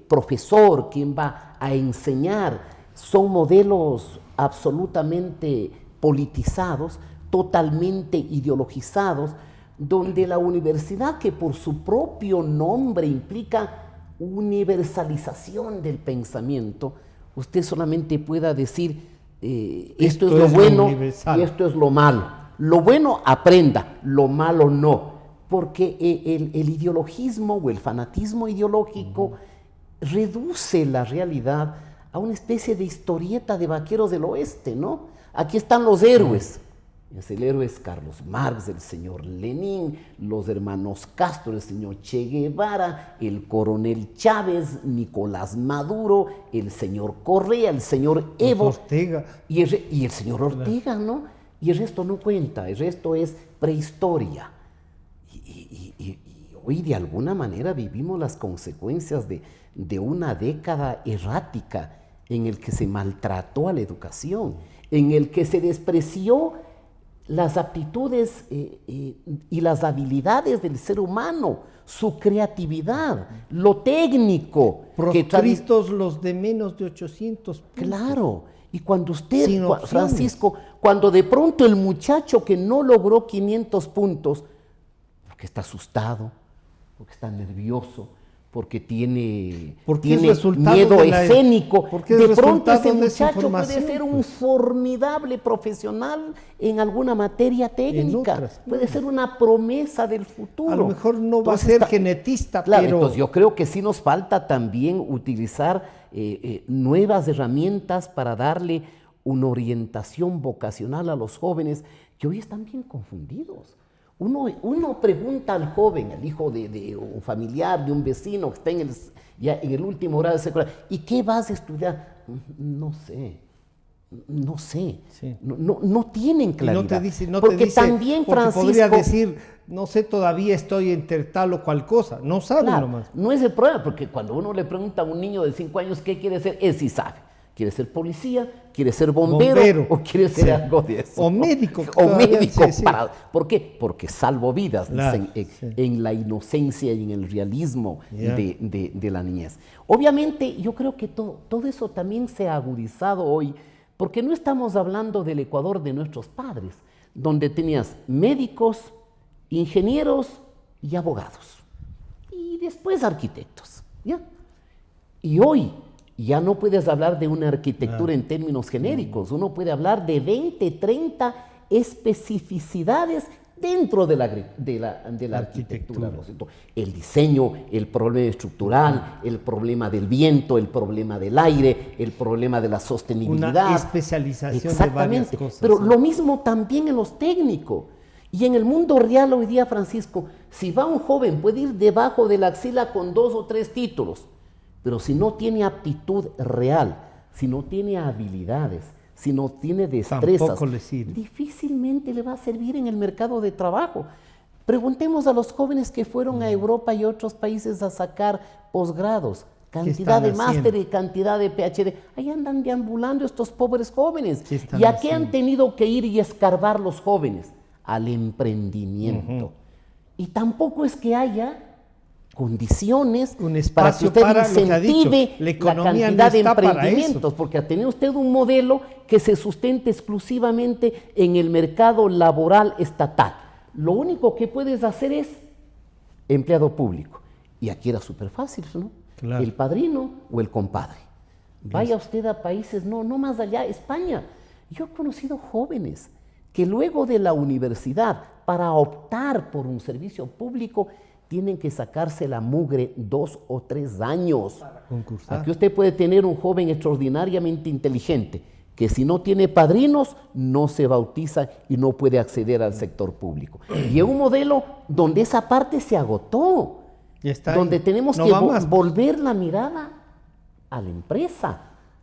[SPEAKER 3] profesor, quién va a enseñar, son modelos absolutamente politizados, totalmente ideologizados, donde la universidad, que por su propio nombre implica universalización del pensamiento, usted solamente pueda decir, esto es lo bueno
[SPEAKER 2] universal.
[SPEAKER 3] y esto es lo malo. Lo bueno aprenda, lo malo no. Porque el ideologismo o el fanatismo ideológico reduce la realidad a una especie de historieta de vaqueros del oeste, ¿no? Aquí están los héroes. El héroe es Carlos Marx, el señor Lenin, los hermanos Castro, el señor Che Guevara, el coronel Chávez, Nicolás Maduro, el señor Correa, el señor Evo.
[SPEAKER 2] Ortega.
[SPEAKER 3] Y el señor Ortega, ¿no? Y el resto no cuenta, el resto es prehistoria. Y hoy de alguna manera vivimos las consecuencias de una década errática en el que se maltrató a la educación, en el que se despreció las aptitudes y las habilidades del ser humano, su creatividad, lo técnico.
[SPEAKER 2] Proscritos los de menos de 800 puntos.
[SPEAKER 3] Claro, y cuando usted,
[SPEAKER 2] Sin opciones.
[SPEAKER 3] Francisco, cuando de pronto el muchacho que no logró 500 puntos, porque está asustado, porque está nervioso, porque tiene
[SPEAKER 2] es resultado
[SPEAKER 3] miedo
[SPEAKER 2] de la-
[SPEAKER 3] escénico,
[SPEAKER 2] porque es
[SPEAKER 3] de pronto
[SPEAKER 2] resultado
[SPEAKER 3] ese
[SPEAKER 2] de
[SPEAKER 3] muchacho puede
[SPEAKER 2] desinformación,
[SPEAKER 3] ser un
[SPEAKER 2] pues.
[SPEAKER 3] formidable profesional en alguna materia técnica,
[SPEAKER 2] otras,
[SPEAKER 3] puede ser una promesa del futuro.
[SPEAKER 2] A lo mejor no va a
[SPEAKER 3] Entonces
[SPEAKER 2] ser
[SPEAKER 3] está-
[SPEAKER 2] genetista,
[SPEAKER 3] Claro,
[SPEAKER 2] pero...
[SPEAKER 3] entonces yo creo que sí nos falta también utilizar nuevas herramientas para darle una orientación vocacional a los jóvenes que hoy están bien confundidos. Uno pregunta al joven, al hijo de un familiar, de un vecino que está ya en el último grado de secundaria, ¿y qué vas a estudiar? No sé.
[SPEAKER 2] Sí.
[SPEAKER 3] No tienen
[SPEAKER 2] Y
[SPEAKER 3] claridad.
[SPEAKER 2] no te dice,
[SPEAKER 3] porque también,
[SPEAKER 2] porque
[SPEAKER 3] Francisco,
[SPEAKER 2] podría decir, no sé, todavía estoy entre tal o cual cosa. No sabe
[SPEAKER 3] claro,
[SPEAKER 2] nomás.
[SPEAKER 3] no es el problema, porque cuando uno le pregunta a un niño de 5 años qué quiere ser, él sí sabe. ¿Quiere ser policía? ¿Quiere ser bombero? ¿O quiere ser
[SPEAKER 2] Sí.
[SPEAKER 3] algo de eso?
[SPEAKER 2] O médico.
[SPEAKER 3] O
[SPEAKER 2] todavía,
[SPEAKER 3] médico.
[SPEAKER 2] sí.
[SPEAKER 3] ¿Por qué? Porque salvo vidas,
[SPEAKER 2] Claro,
[SPEAKER 3] dicen,
[SPEAKER 2] sí.
[SPEAKER 3] en la inocencia y en el realismo
[SPEAKER 2] Ya.
[SPEAKER 3] de la niñez. Obviamente, yo creo que todo eso también se ha agudizado hoy, porque no estamos hablando del Ecuador de nuestros padres, donde tenías médicos, ingenieros y abogados. Y después arquitectos. ¿Ya? Y hoy ya no puedes hablar de una arquitectura en términos genéricos. Uno puede hablar de 20, 30 especificidades dentro de la arquitectura, ¿no es cierto? El diseño, el problema estructural, el problema del viento, el problema del aire, el problema de la sostenibilidad.
[SPEAKER 2] Una especialización de varias cosas.
[SPEAKER 3] Pero lo mismo también en los técnicos. Y en el mundo real hoy día, Francisco, si va un joven, puede ir debajo de la axila con 2 o 3 títulos, pero si no tiene aptitud real, si no tiene habilidades, si no tiene destrezas, difícilmente le va a servir en el mercado de trabajo. Preguntemos a los jóvenes que fueron a Europa y otros países a sacar posgrados, cantidad de máster y cantidad de PhD. Ahí andan deambulando estos pobres jóvenes. ¿Y a qué han tenido que ir y escarbar los jóvenes? Al emprendimiento. Y tampoco es que haya condiciones
[SPEAKER 2] un espacio
[SPEAKER 3] para que usted incentive
[SPEAKER 2] la economía
[SPEAKER 3] cantidad de emprendimientos, porque ha tenido usted un modelo que se sustente exclusivamente en el mercado laboral estatal. Lo único que puedes hacer es empleado público. Y aquí era súper fácil, ¿no? Claro. El padrino o el compadre. Vaya usted a países, no más allá, España. Yo he conocido jóvenes que luego de la universidad, para optar por un servicio público, tienen que sacarse la mugre 2 o 3 años.
[SPEAKER 2] Para concursar.
[SPEAKER 3] Aquí usted puede tener un joven extraordinariamente inteligente, que si no tiene padrinos, no se bautiza y no puede acceder al sector público. Y es un modelo donde esa parte se agotó, donde tenemos que volver la mirada a la empresa,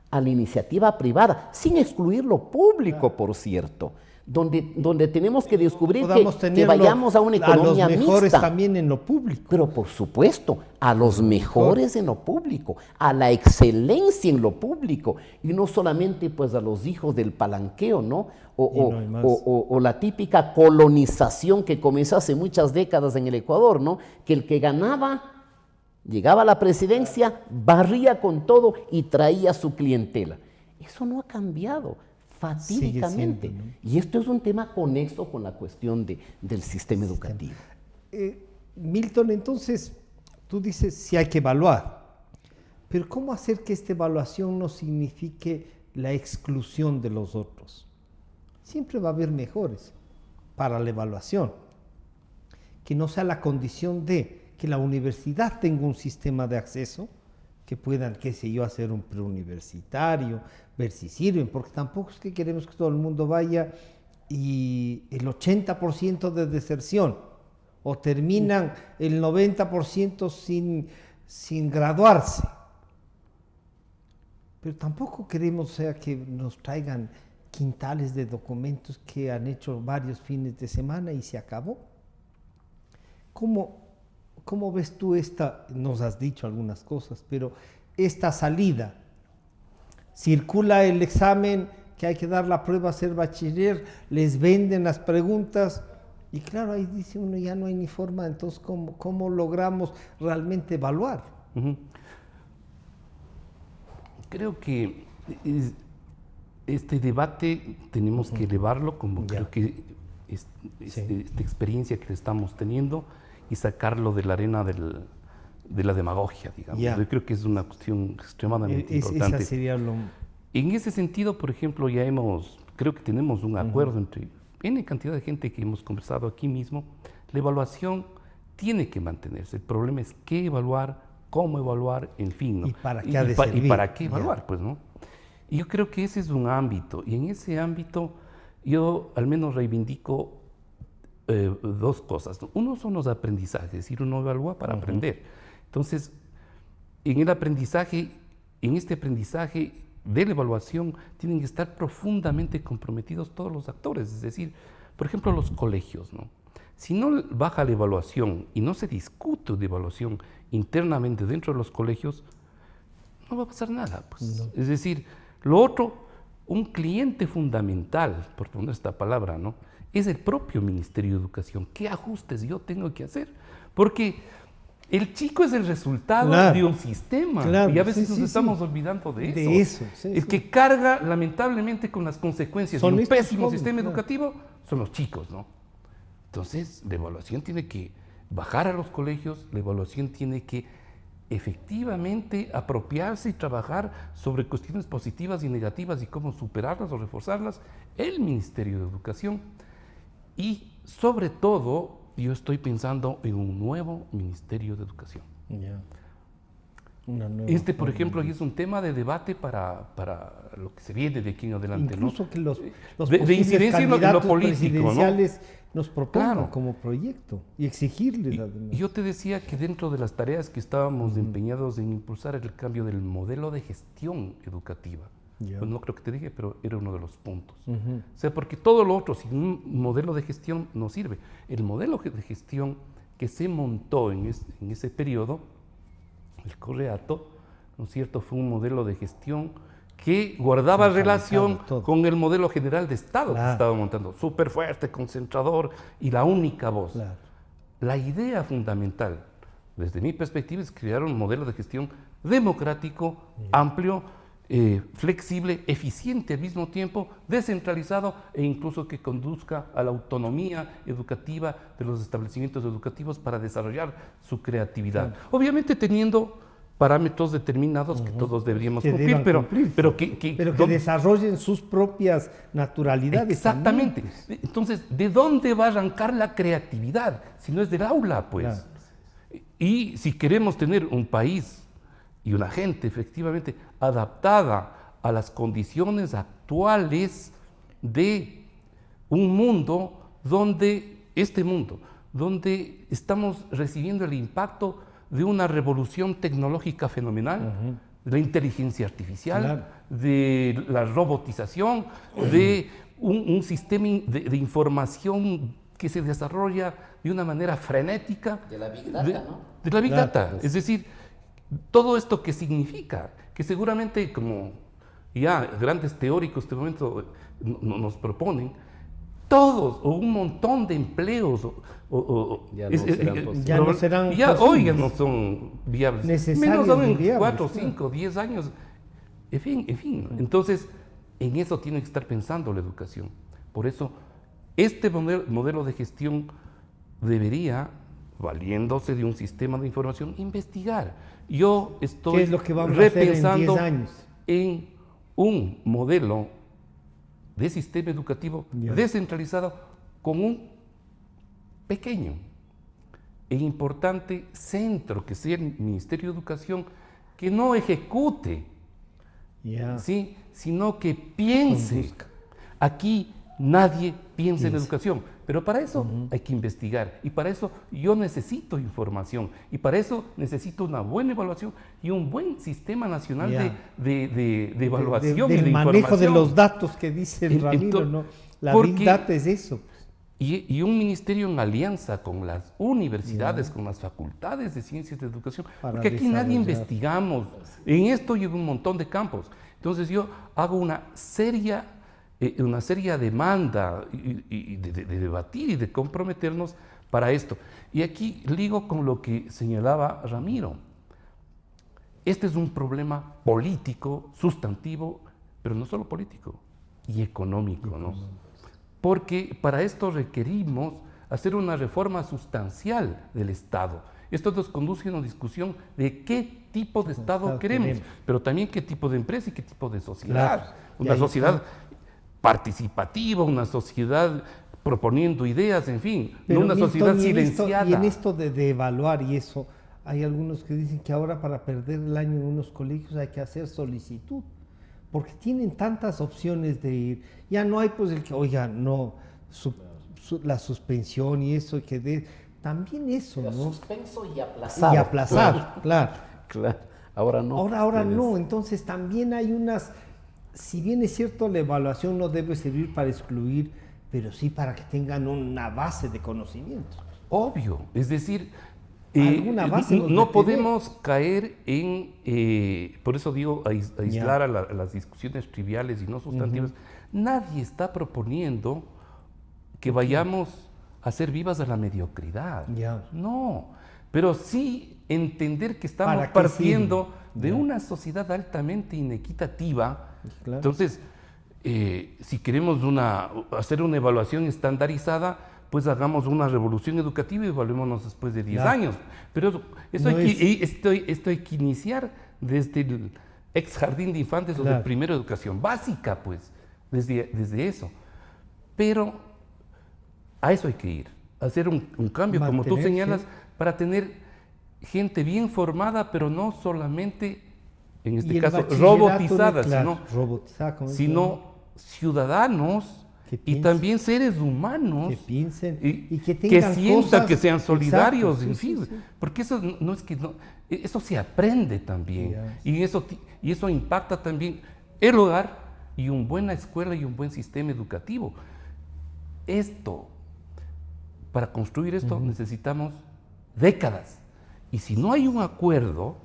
[SPEAKER 3] a la iniciativa privada, sin excluir lo público, por cierto. Donde tenemos que descubrir que vayamos a una economía
[SPEAKER 2] a los mejores
[SPEAKER 3] mixta.
[SPEAKER 2] También en lo público.
[SPEAKER 3] Pero por supuesto, a los mejores en lo público, a la excelencia en lo público, y no solamente pues a los hijos del palanqueo, ¿no? O la típica colonización que comenzó hace muchas décadas en el Ecuador, ¿no? Que el que ganaba, llegaba a la presidencia, barría con todo y traía su clientela. Eso no ha cambiado. Fatídicamente. Siendo, ¿no? Y esto es un tema conexo con la cuestión del sistema educativo.
[SPEAKER 2] Milton, entonces, tú dices si hay que evaluar, pero ¿cómo hacer que esta evaluación no signifique la exclusión de los otros? Siempre va a haber mejores para la evaluación, que no sea la condición de que la universidad tenga un sistema de acceso, que puedan, qué sé yo, hacer un preuniversitario, ver si sirven, porque tampoco es que queremos que todo el mundo vaya y el 80% de deserción, o terminan el 90% sin graduarse. Pero tampoco queremos que nos traigan quintales de documentos que han hecho varios fines de semana y se acabó. ¿Cómo ves tú esta? Nos has dicho algunas cosas, pero esta salida, circula el examen, que hay que dar la prueba a ser bachiller, les venden las preguntas, y claro, ahí dice uno, ya no hay ni forma, entonces, ¿cómo logramos realmente evaluar?
[SPEAKER 4] Creo que este debate tenemos que elevarlo como creo que esta experiencia que estamos teniendo, y sacarlo de la arena de la demagogia, digamos. Yo creo que es una cuestión extremadamente importante.
[SPEAKER 2] Esa sería
[SPEAKER 4] En ese sentido, por ejemplo, creo que tenemos un acuerdo entre N cantidad de gente que hemos conversado aquí mismo. La evaluación tiene que mantenerse. El problema es qué evaluar, cómo evaluar, en fin, ¿no?
[SPEAKER 2] ¿Y para qué ha de servir?
[SPEAKER 4] ¿Y para qué evaluar, pues, no? Y yo creo que ese es un ámbito, y en ese ámbito yo al menos reivindico 2 cosas. Uno son los aprendizajes, es decir, uno evalúa para aprender. Entonces, en este aprendizaje de la evaluación tienen que estar profundamente comprometidos todos los actores, es decir, por ejemplo, los colegios, ¿no? Si no baja la evaluación y no se discute de evaluación internamente dentro de los colegios, no va a pasar nada, pues. No. Es decir, lo otro, un cliente fundamental, por poner esta palabra, ¿no?, es el propio Ministerio de Educación. ¿Qué ajustes yo tengo que hacer? Porque el chico es el resultado de un sistema, y a veces nos estamos olvidando de eso. El que carga lamentablemente con las consecuencias de un pésimo sistema educativo son los chicos, ¿no? Entonces, la evaluación tiene que bajar a los colegios, la evaluación tiene que efectivamente apropiarse y trabajar sobre cuestiones positivas y negativas y cómo superarlas o reforzarlas, el Ministerio de Educación. Y sobre todo, yo estoy pensando en un nuevo Ministerio de Educación.
[SPEAKER 2] Ya. Una nueva
[SPEAKER 4] Por
[SPEAKER 2] forma
[SPEAKER 4] ejemplo,
[SPEAKER 2] de-
[SPEAKER 4] es un tema de debate para lo que se viene de aquí en adelante, ¿no?
[SPEAKER 2] Incluso que los
[SPEAKER 4] De
[SPEAKER 2] posibles
[SPEAKER 4] incidencia en lo
[SPEAKER 2] candidatos
[SPEAKER 4] político, ¿no?
[SPEAKER 2] presidenciales nos propongan
[SPEAKER 4] Claro.
[SPEAKER 2] como proyecto y exigirles además.
[SPEAKER 4] Y yo te decía que dentro de las tareas que estábamos empeñados en impulsar era el cambio del modelo de gestión educativa.
[SPEAKER 2] Ya.
[SPEAKER 4] Pues no creo que te dije, pero era uno de los puntos.
[SPEAKER 2] Ujú.
[SPEAKER 4] O sea, porque todo lo otro sin un modelo de gestión no sirve. El modelo de gestión que se montó en ese periodo, el Correato, ¿no es cierto?, fue un modelo de gestión que guardaba
[SPEAKER 2] Centralizado
[SPEAKER 4] relación
[SPEAKER 2] todo.
[SPEAKER 4] con el modelo general de Estado que
[SPEAKER 2] Claro.
[SPEAKER 4] se estaba montando, súper fuerte, concentrador y la única voz.
[SPEAKER 2] Claro.
[SPEAKER 4] La idea fundamental, desde mi perspectiva, es crear un modelo de gestión democrático, amplio, flexible, eficiente al mismo tiempo, descentralizado e incluso que conduzca a la autonomía educativa de los establecimientos educativos para desarrollar su creatividad. Obviamente teniendo parámetros determinados que todos deberíamos
[SPEAKER 2] Que
[SPEAKER 4] cumplir,
[SPEAKER 2] deban
[SPEAKER 4] pero,
[SPEAKER 2] cumplirse.
[SPEAKER 4] pero que
[SPEAKER 2] Pero desarrollen sus propias naturalidades.
[SPEAKER 4] exactamente.
[SPEAKER 2] también.
[SPEAKER 4] Entonces, ¿de dónde va a arrancar la creatividad? Si no es del aula, pues.
[SPEAKER 2] Claro.
[SPEAKER 4] Y si queremos tener un país y una gente efectivamente adaptada a las condiciones actuales de un mundo donde estamos recibiendo el impacto de una revolución tecnológica fenomenal, de la inteligencia artificial,
[SPEAKER 2] Claro.
[SPEAKER 4] de la robotización, de un sistema de información que se desarrolla de una manera frenética.
[SPEAKER 3] De la Big Data, ¿no?
[SPEAKER 4] De la Big
[SPEAKER 2] Claro.
[SPEAKER 4] Data. Es decir, todo esto que significa, que seguramente como ya grandes teóricos de este momento nos proponen, todos o un montón de empleos
[SPEAKER 3] Ya no serán posibles.
[SPEAKER 2] Ya no serán
[SPEAKER 4] ya
[SPEAKER 2] posibles.
[SPEAKER 4] hoy ya no son viables.
[SPEAKER 2] Necesarios
[SPEAKER 4] Menos aún
[SPEAKER 2] y
[SPEAKER 4] en
[SPEAKER 2] viables,
[SPEAKER 4] 4,
[SPEAKER 2] claro.
[SPEAKER 4] 5, 10 años. En fin. Entonces, en eso tiene que estar pensando la educación. Por eso, este modelo de gestión debería, valiéndose de un sistema de información, investigar. Yo estoy
[SPEAKER 2] ¿Qué es lo que vamos a hacer en 10
[SPEAKER 4] repensando
[SPEAKER 2] años?
[SPEAKER 4] en un modelo de sistema educativo
[SPEAKER 2] Ya.
[SPEAKER 4] descentralizado con un pequeño e importante centro que sea el Ministerio de Educación, que no ejecute,
[SPEAKER 2] Ya.
[SPEAKER 4] ¿sí?, sino que piense. Aquí nadie piensa en educación, pero para eso hay que investigar y para eso yo necesito información y para eso necesito una buena evaluación y un buen sistema nacional
[SPEAKER 2] Ya.
[SPEAKER 4] de evaluación y
[SPEAKER 2] del
[SPEAKER 4] de
[SPEAKER 2] manejo de
[SPEAKER 4] información.
[SPEAKER 2] los datos que dice el Ramiro, ¿no? La Big
[SPEAKER 4] porque-
[SPEAKER 2] Data es eso.
[SPEAKER 4] Y un ministerio en alianza con las universidades, con las facultades de ciencias de educación,
[SPEAKER 2] Para
[SPEAKER 4] porque aquí nadie
[SPEAKER 2] desarrollar.
[SPEAKER 4] investigamos. En esto lleva un montón de campos. Entonces yo hago una seria demanda y de debatir y de comprometernos para esto. Y aquí ligo con lo que señalaba Ramiro. Este es un problema político, sustantivo, pero no solo político, y económico, ¿no? Porque para esto requerimos hacer una reforma sustancial del Estado. Esto nos conduce a una discusión de qué tipo de Estado queremos, pero también qué tipo de empresa y qué tipo de sociedad.
[SPEAKER 2] Claro. Y
[SPEAKER 4] Una
[SPEAKER 2] ahí
[SPEAKER 4] sociedad participativa, una sociedad proponiendo ideas, en fin,
[SPEAKER 2] Pero
[SPEAKER 4] no una
[SPEAKER 2] Milton,
[SPEAKER 4] sociedad
[SPEAKER 2] y
[SPEAKER 4] silenciada.
[SPEAKER 2] en esto de evaluar y eso, hay algunos que dicen que ahora para perder el año en unos colegios hay que hacer solicitud, porque tienen tantas opciones de ir. Ya no hay pues el que, oiga, no, la suspensión y eso, también eso, ¿no?
[SPEAKER 3] Suspenso y aplazado.
[SPEAKER 2] Y aplazar, claro.
[SPEAKER 3] Claro. Ahora no.
[SPEAKER 2] Ahora
[SPEAKER 3] Ustedes-
[SPEAKER 2] no, entonces también hay unas, si bien es cierto la evaluación no debe servir para excluir, pero sí para que tengan una base de conocimientos.
[SPEAKER 4] Obvio, es decir,
[SPEAKER 2] Alguna base los
[SPEAKER 4] no
[SPEAKER 2] debe
[SPEAKER 4] podemos caer en, por eso digo, aislar a las discusiones triviales y no sustantivas. Nadie está proponiendo que vayamos a ser vivas a la mediocridad.
[SPEAKER 2] Ya.
[SPEAKER 4] No, pero sí entender que estamos
[SPEAKER 2] ¿Para qué
[SPEAKER 4] partiendo
[SPEAKER 2] sirve?
[SPEAKER 4] de
[SPEAKER 2] Ya.
[SPEAKER 4] una sociedad altamente inequitativa.
[SPEAKER 2] Claro.
[SPEAKER 4] Entonces, si queremos hacer una evaluación estandarizada, pues hagamos una revolución educativa y evaluémonos después de 10
[SPEAKER 2] Ya.
[SPEAKER 4] años. Pero eso
[SPEAKER 2] No
[SPEAKER 4] esto hay que iniciar desde el ex jardín de infantes o de
[SPEAKER 2] Claro.
[SPEAKER 4] primera educación básica, pues, desde eso. Pero A eso hay que ir, hacer un cambio, como tú
[SPEAKER 2] Mantener,
[SPEAKER 4] señalas,
[SPEAKER 2] sí.
[SPEAKER 4] para tener gente bien formada, pero no solamente, en
[SPEAKER 2] Y
[SPEAKER 4] este
[SPEAKER 2] el
[SPEAKER 4] caso,
[SPEAKER 2] bachillerato,
[SPEAKER 4] robotizada,
[SPEAKER 2] claro, robotizada, como
[SPEAKER 4] sino ciudadanos
[SPEAKER 2] Que
[SPEAKER 4] y
[SPEAKER 2] piensen.
[SPEAKER 4] también seres humanos.
[SPEAKER 2] que piensen y que
[SPEAKER 4] que
[SPEAKER 2] tengan
[SPEAKER 4] sientan,
[SPEAKER 2] cosas,
[SPEAKER 4] que sean solidarios,
[SPEAKER 2] exacto,
[SPEAKER 4] en
[SPEAKER 2] sí,
[SPEAKER 4] fin,
[SPEAKER 2] sí, sí.
[SPEAKER 4] porque eso no es que no, eso se aprende también,
[SPEAKER 2] Ya.
[SPEAKER 4] y eso impacta también el hogar y una buena escuela y un buen sistema educativo. Para construir esto necesitamos décadas, y si no hay un acuerdo,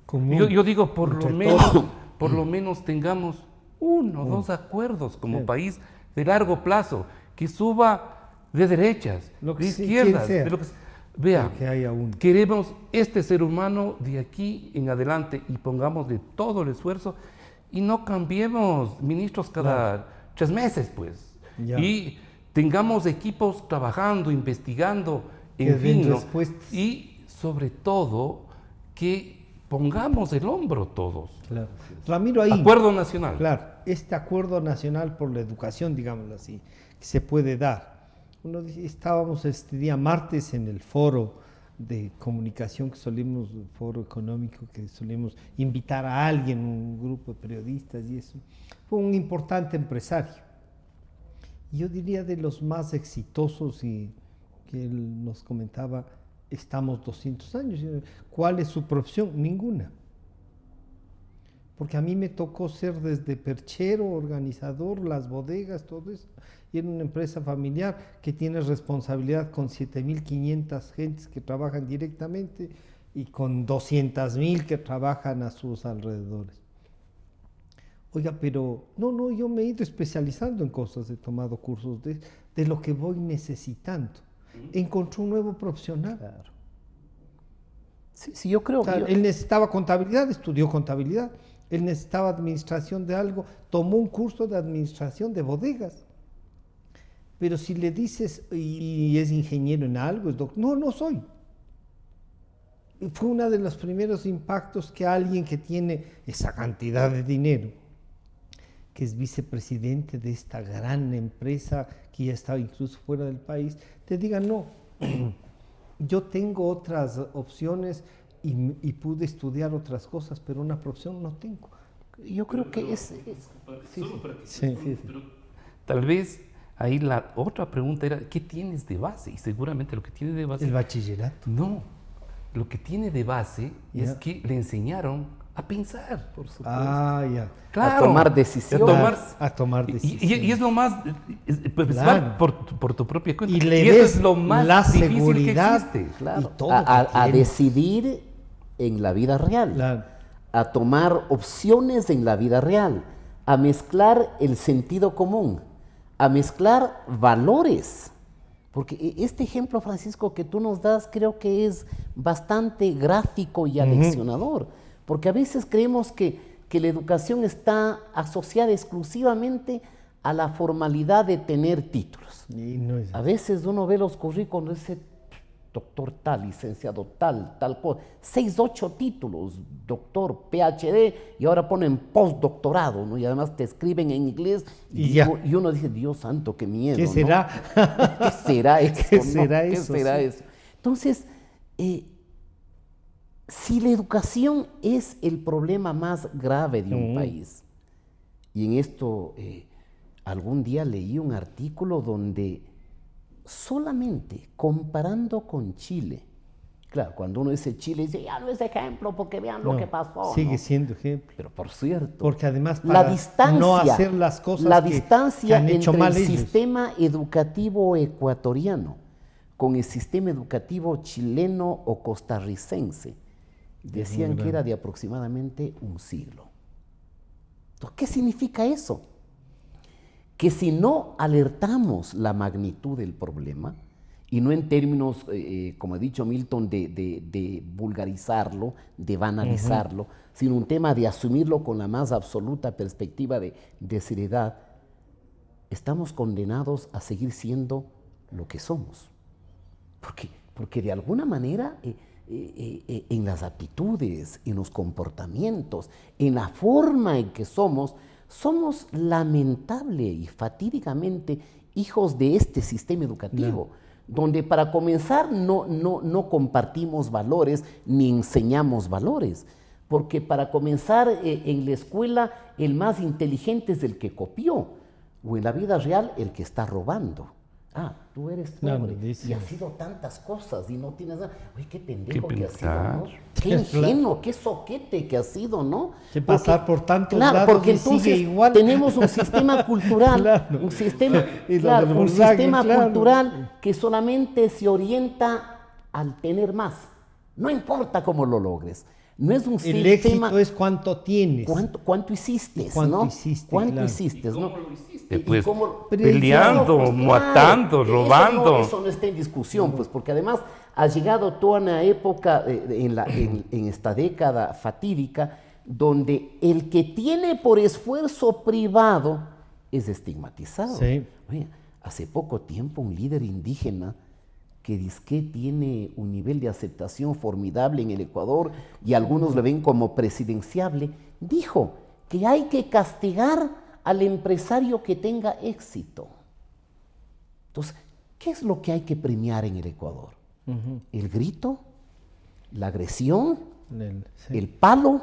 [SPEAKER 2] Común.
[SPEAKER 4] yo digo,
[SPEAKER 2] Entre todos.
[SPEAKER 4] por lo menos tengamos uno o dos acuerdos como
[SPEAKER 2] Sí.
[SPEAKER 4] país de largo plazo, que suba de derechas,
[SPEAKER 2] Lo que
[SPEAKER 4] de
[SPEAKER 2] sea,
[SPEAKER 4] izquierdas,
[SPEAKER 2] quien sea.
[SPEAKER 4] de lo que sea. Vea,
[SPEAKER 2] Que haya uno.
[SPEAKER 4] queremos este ser humano de aquí en adelante y pongamos de todo el esfuerzo y no cambiemos ministros cada 3 meses, pues.
[SPEAKER 2] Ya.
[SPEAKER 4] Y tengamos equipos trabajando, investigando,
[SPEAKER 2] Que
[SPEAKER 4] en fin,
[SPEAKER 2] den
[SPEAKER 4] ¿no?
[SPEAKER 2] respuestas.
[SPEAKER 4] Y sobre todo que pongamos el hombro todos.
[SPEAKER 2] Claro. Ramiro, ahí.
[SPEAKER 4] Acuerdo nacional.
[SPEAKER 2] Claro, este acuerdo nacional por la educación, digámoslo así, que se puede dar. Estábamos este día martes en el foro de comunicación foro económico que solemos invitar a alguien, un grupo de periodistas y eso. Fue un importante empresario. Yo diría de los más exitosos y que él nos comentaba, estamos 200 años. ¿Cuál es su profesión? Ninguna. Porque a mí me tocó ser desde perchero, organizador, las bodegas, todo eso. Y en una empresa familiar que tiene responsabilidad con 7.500 gentes que trabajan directamente y con 200.000 que trabajan a sus alrededores. Oiga, pero no, yo me he ido especializando en cosas, he tomado cursos de lo que voy necesitando. Encontré un nuevo profesional.
[SPEAKER 3] Claro. Sí, yo creo
[SPEAKER 2] O sea,
[SPEAKER 3] que...
[SPEAKER 2] él necesitaba contabilidad, estudió contabilidad. Él necesitaba administración de algo, tomó un curso de administración de bodegas. Pero si le dices, y es ingeniero en algo, es doctor, no soy. Y fue uno de los primeros impactos que alguien que tiene esa cantidad de dinero, que es vicepresidente de esta gran empresa que ya estaba incluso fuera del país, te diga, no, yo tengo otras opciones y pude estudiar otras cosas, pero una profesión no tengo.
[SPEAKER 3] Yo creo que es...
[SPEAKER 2] Sí.
[SPEAKER 4] Pero tal vez ahí la otra pregunta era, ¿qué tienes de base? Y seguramente lo que tiene de base...
[SPEAKER 2] El bachillerato.
[SPEAKER 4] No, lo que tiene de base es
[SPEAKER 2] Ya.
[SPEAKER 4] que le enseñaron a pensar.
[SPEAKER 3] Por supuesto.
[SPEAKER 2] Ya.
[SPEAKER 4] Claro,
[SPEAKER 3] A tomar decisiones.
[SPEAKER 2] A tomar decisiones.
[SPEAKER 4] Y es lo más, pues
[SPEAKER 2] Claro.
[SPEAKER 4] va por tu propia cuenta.
[SPEAKER 2] Y le
[SPEAKER 4] eso
[SPEAKER 2] des
[SPEAKER 4] es lo más
[SPEAKER 2] la
[SPEAKER 4] difícil
[SPEAKER 2] seguridad
[SPEAKER 4] que existe.
[SPEAKER 3] Claro,
[SPEAKER 2] y todo
[SPEAKER 3] a
[SPEAKER 2] que tiene.
[SPEAKER 3] decidir en la vida real,
[SPEAKER 2] Claro.
[SPEAKER 3] a tomar opciones en la vida real, a mezclar el sentido común, a mezclar valores. Porque este ejemplo, Francisco, que tú nos das, creo que es bastante gráfico y aleccionador, porque a veces creemos que la educación está asociada exclusivamente a la formalidad de tener títulos.
[SPEAKER 2] Y no es
[SPEAKER 3] A veces uno ve los currículos, dice doctor tal, licenciado tal cosa, 6, 8 títulos, doctor, PhD, y ahora ponen postdoctorado, ¿no? Y además te escriben en inglés
[SPEAKER 2] Y ya.
[SPEAKER 3] y uno dice, Dios santo, qué miedo,
[SPEAKER 2] ¿Qué
[SPEAKER 3] ¿no?
[SPEAKER 2] será?
[SPEAKER 3] ¿Qué será eso?
[SPEAKER 2] ¿Qué
[SPEAKER 3] no?
[SPEAKER 2] será
[SPEAKER 3] ¿Qué
[SPEAKER 2] eso?
[SPEAKER 3] será
[SPEAKER 2] Sí.
[SPEAKER 3] eso? Entonces, si la educación es el problema más grave de un país, y en esto algún día leí un artículo donde solamente comparando con Chile, claro, cuando uno dice Chile, dice, ya no es ejemplo porque vean lo
[SPEAKER 2] No,
[SPEAKER 3] que pasó.
[SPEAKER 2] sigue
[SPEAKER 3] ¿no?
[SPEAKER 2] siendo ejemplo.
[SPEAKER 3] Pero por cierto,
[SPEAKER 2] Porque además
[SPEAKER 3] la
[SPEAKER 2] para
[SPEAKER 3] distancia,
[SPEAKER 2] no hacer las cosas
[SPEAKER 3] la
[SPEAKER 2] que
[SPEAKER 3] distancia
[SPEAKER 2] han hecho
[SPEAKER 3] entre
[SPEAKER 2] mal
[SPEAKER 3] el
[SPEAKER 2] ellos.
[SPEAKER 3] sistema educativo ecuatoriano con el sistema educativo chileno o costarricense, decían que era de aproximadamente un siglo. Entonces, ¿qué significa eso? Que si no alertamos la magnitud del problema, y no en términos, como he dicho Milton, de vulgarizarlo, de banalizarlo, sino un tema de asumirlo con la más absoluta perspectiva de seriedad, estamos condenados a seguir siendo lo que somos. Porque de alguna manera en las aptitudes, en los comportamientos, en la forma en que somos lamentable y fatídicamente hijos de este sistema educativo, donde para comenzar no compartimos valores ni enseñamos valores, porque para comenzar en la escuela el más inteligente es el que copió, o en la vida real el que está robando. Ah, tú eres pobre y has sido tantas cosas y no tienes nada. Oye, qué pendejo que has sido, ¿no? Qué ingenuo, qué soquete que has sido, ¿no?
[SPEAKER 2] Que pasar por tantos
[SPEAKER 3] claro,
[SPEAKER 2] lados
[SPEAKER 3] porque
[SPEAKER 2] y
[SPEAKER 3] entonces
[SPEAKER 2] sigue igual.
[SPEAKER 3] tenemos un sistema cultural,
[SPEAKER 2] Claro.
[SPEAKER 3] un sistema,
[SPEAKER 2] Y lo
[SPEAKER 3] claro,
[SPEAKER 2] del
[SPEAKER 3] un
[SPEAKER 2] Volkswagen,
[SPEAKER 3] sistema
[SPEAKER 2] claro.
[SPEAKER 3] cultural que solamente se orienta al tener más. No importa cómo lo logres. No es un
[SPEAKER 2] El
[SPEAKER 3] sistema.
[SPEAKER 2] éxito es cuánto tienes.
[SPEAKER 3] ¿Cuánto hiciste?
[SPEAKER 2] ¿Cuánto
[SPEAKER 3] ¿no?
[SPEAKER 2] hiciste,
[SPEAKER 3] ¿Cuánto
[SPEAKER 2] claro.
[SPEAKER 3] hiciste? ¿no?
[SPEAKER 4] ¿Cómo lo hiciste?
[SPEAKER 3] Y
[SPEAKER 4] Pues
[SPEAKER 3] cómo-
[SPEAKER 4] peleando,
[SPEAKER 3] Pues,
[SPEAKER 4] matando,
[SPEAKER 3] eso
[SPEAKER 4] robando.
[SPEAKER 3] Eso no está en discusión, pues, porque además ha llegado toda una época en esta década fatídica donde el que tiene por esfuerzo privado es estigmatizado.
[SPEAKER 2] Sí.
[SPEAKER 3] Oye, hace poco tiempo un líder indígena que dizque tiene un nivel de aceptación formidable en el Ecuador y algunos lo ven como presidenciable, dijo que hay que castigar al empresario que tenga éxito. Entonces, ¿qué es lo que hay que premiar en el Ecuador? ¿El grito? ¿La agresión? ¿El palo?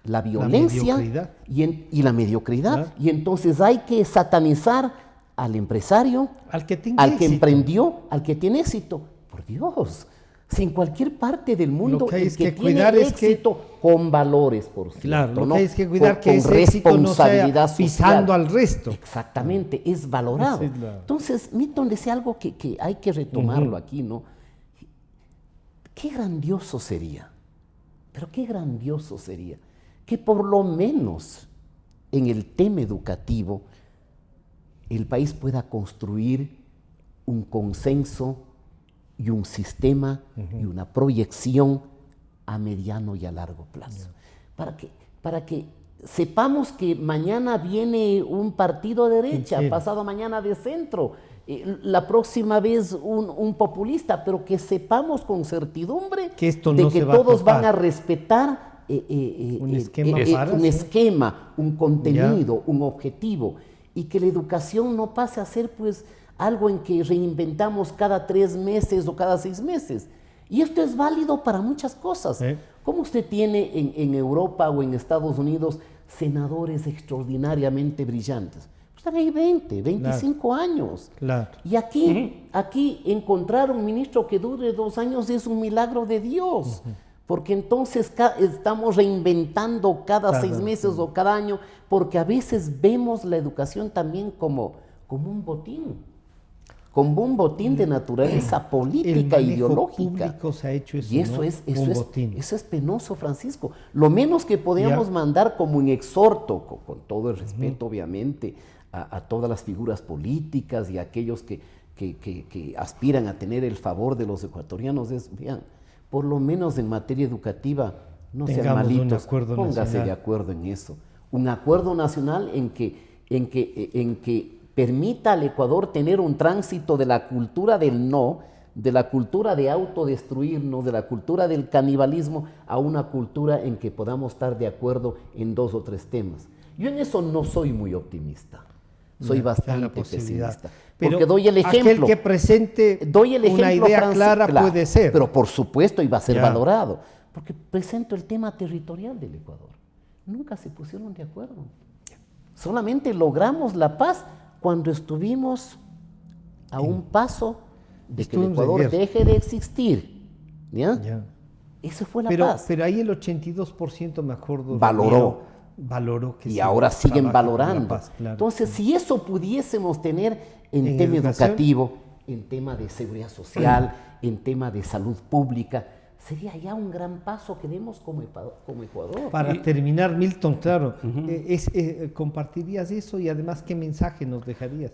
[SPEAKER 3] ¿La violencia?
[SPEAKER 2] mediocridad.
[SPEAKER 3] Y la mediocridad.
[SPEAKER 2] Claro.
[SPEAKER 3] Y entonces hay que satanizar al empresario,
[SPEAKER 2] Al que tenga
[SPEAKER 3] al que
[SPEAKER 2] éxito.
[SPEAKER 3] emprendió, al que tiene éxito. Por Dios, si en cualquier parte del mundo
[SPEAKER 2] que hay
[SPEAKER 3] el
[SPEAKER 2] es
[SPEAKER 3] que
[SPEAKER 2] que
[SPEAKER 3] tiene
[SPEAKER 2] cuidar es que-
[SPEAKER 3] éxito con valores, por cierto,
[SPEAKER 2] Claro, lo
[SPEAKER 3] ¿no?
[SPEAKER 2] que hay es que cuidar que
[SPEAKER 3] con
[SPEAKER 2] ese éxito no sea
[SPEAKER 3] responsabilidad
[SPEAKER 2] pisando
[SPEAKER 3] social.
[SPEAKER 2] al resto.
[SPEAKER 3] Exactamente, es valorado.
[SPEAKER 2] Esa es la-
[SPEAKER 3] Entonces, Milton decía algo que hay que retomarlo aquí, ¿no? Qué grandioso sería, pero qué grandioso sería que por lo menos en el tema educativo el país pueda construir un consenso y un sistema y una proyección a mediano y a largo plazo. Para que sepamos que mañana viene un partido de derecha,
[SPEAKER 2] Entiendo.
[SPEAKER 3] pasado mañana de centro, la próxima vez un populista, pero que sepamos con certidumbre
[SPEAKER 2] Que esto
[SPEAKER 3] de
[SPEAKER 2] no
[SPEAKER 3] que
[SPEAKER 2] se va a
[SPEAKER 3] todos van
[SPEAKER 2] topar.
[SPEAKER 3] a respetar
[SPEAKER 2] Un esquema para,
[SPEAKER 3] un
[SPEAKER 2] sí.
[SPEAKER 3] esquema, un contenido, un objetivo, y que la educación no pase a ser pues algo en que reinventamos cada 3 meses o cada 6 meses. Y esto es válido para muchas cosas.
[SPEAKER 2] Sí.
[SPEAKER 3] ¿Cómo usted tiene en Europa o en Estados Unidos senadores extraordinariamente brillantes? Pues están ahí 20, 25 años.
[SPEAKER 2] Claro.
[SPEAKER 3] Y aquí encontrar un ministro que dure 2 años es un milagro de Dios. Porque entonces estamos reinventando cada 6 meses o cada año, porque a veces vemos la educación también como un botín, como un botín de naturaleza política,
[SPEAKER 2] El manejo
[SPEAKER 3] ideológica.
[SPEAKER 2] público se ha hecho eso,
[SPEAKER 3] Y eso
[SPEAKER 2] ¿no? Un botín.
[SPEAKER 3] eso es penoso, Francisco. Lo menos que podíamos mandar como un exhorto, con todo el respeto, obviamente, a todas las figuras políticas y a aquellos que aspiran a tener el favor de los ecuatorianos, es, vean, por lo menos en materia educativa, no sean
[SPEAKER 2] Tengamos un
[SPEAKER 3] malitos,
[SPEAKER 2] acuerdo
[SPEAKER 3] póngase
[SPEAKER 2] nacional.
[SPEAKER 3] de acuerdo en eso. Un acuerdo nacional en que permita al Ecuador tener un tránsito de la cultura del no, de la cultura de autodestruirnos, de la cultura del canibalismo, a una cultura en que podamos estar de acuerdo en 2 o 3 temas. Yo en eso no soy muy optimista, soy bastante pesimista.
[SPEAKER 2] Pero
[SPEAKER 3] Porque doy el ejemplo.
[SPEAKER 2] aquel que presente una idea clara puede ser.
[SPEAKER 3] Pero por supuesto, y va a ser
[SPEAKER 2] Ya.
[SPEAKER 3] valorado. Porque presento el tema territorial del Ecuador. Nunca se pusieron de acuerdo. Solamente logramos la paz cuando estuvimos a un paso de que el
[SPEAKER 2] Estuvimos en
[SPEAKER 3] Ecuador
[SPEAKER 2] guerra.
[SPEAKER 3] deje de existir. ¿Ya?
[SPEAKER 2] Ya.
[SPEAKER 3] Eso fue la
[SPEAKER 2] Pero,
[SPEAKER 3] paz.
[SPEAKER 2] pero ahí el 82%, me acuerdo,
[SPEAKER 3] Valoró.
[SPEAKER 2] valoró que
[SPEAKER 3] Y
[SPEAKER 2] se
[SPEAKER 3] ahora siguen
[SPEAKER 2] trabaje por la
[SPEAKER 3] valorando.
[SPEAKER 2] paz, claro.
[SPEAKER 3] Entonces, si eso pudiésemos tener en
[SPEAKER 2] En
[SPEAKER 3] tema
[SPEAKER 2] educación.
[SPEAKER 3] educativo, en tema de seguridad social, en tema de salud pública, sería ya un gran paso que demos como Ecuador.
[SPEAKER 2] Para terminar, Milton, claro, compartirías eso y además qué mensaje nos dejarías,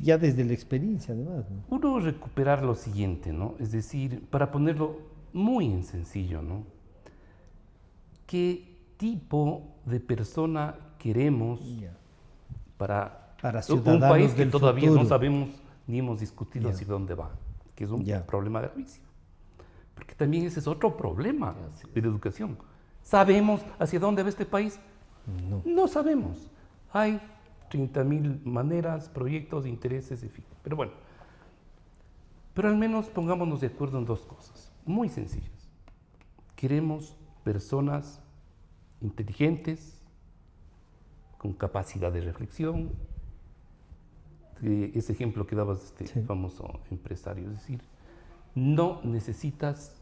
[SPEAKER 2] ya desde la experiencia además, ¿no?
[SPEAKER 4] Uno recuperar lo siguiente, ¿no? Es decir, para ponerlo muy en sencillo, ¿no? ¿Qué tipo de persona queremos para un
[SPEAKER 2] ciudadanos
[SPEAKER 4] país que
[SPEAKER 2] del
[SPEAKER 4] todavía
[SPEAKER 2] futuro?
[SPEAKER 4] no sabemos ni hemos discutido hacia dónde va? Que es un problema gravísimo. Porque también ese es otro problema de la educación. ¿Sabemos hacia dónde va este país? No sabemos. Hay 30.000 maneras, proyectos, intereses, en fin. Pero bueno, pero al menos pongámonos de acuerdo en dos cosas, muy sencillas. Queremos personas inteligentes, con capacidad de reflexión, ese ejemplo que dabas de este famoso empresario, es decir, no necesitas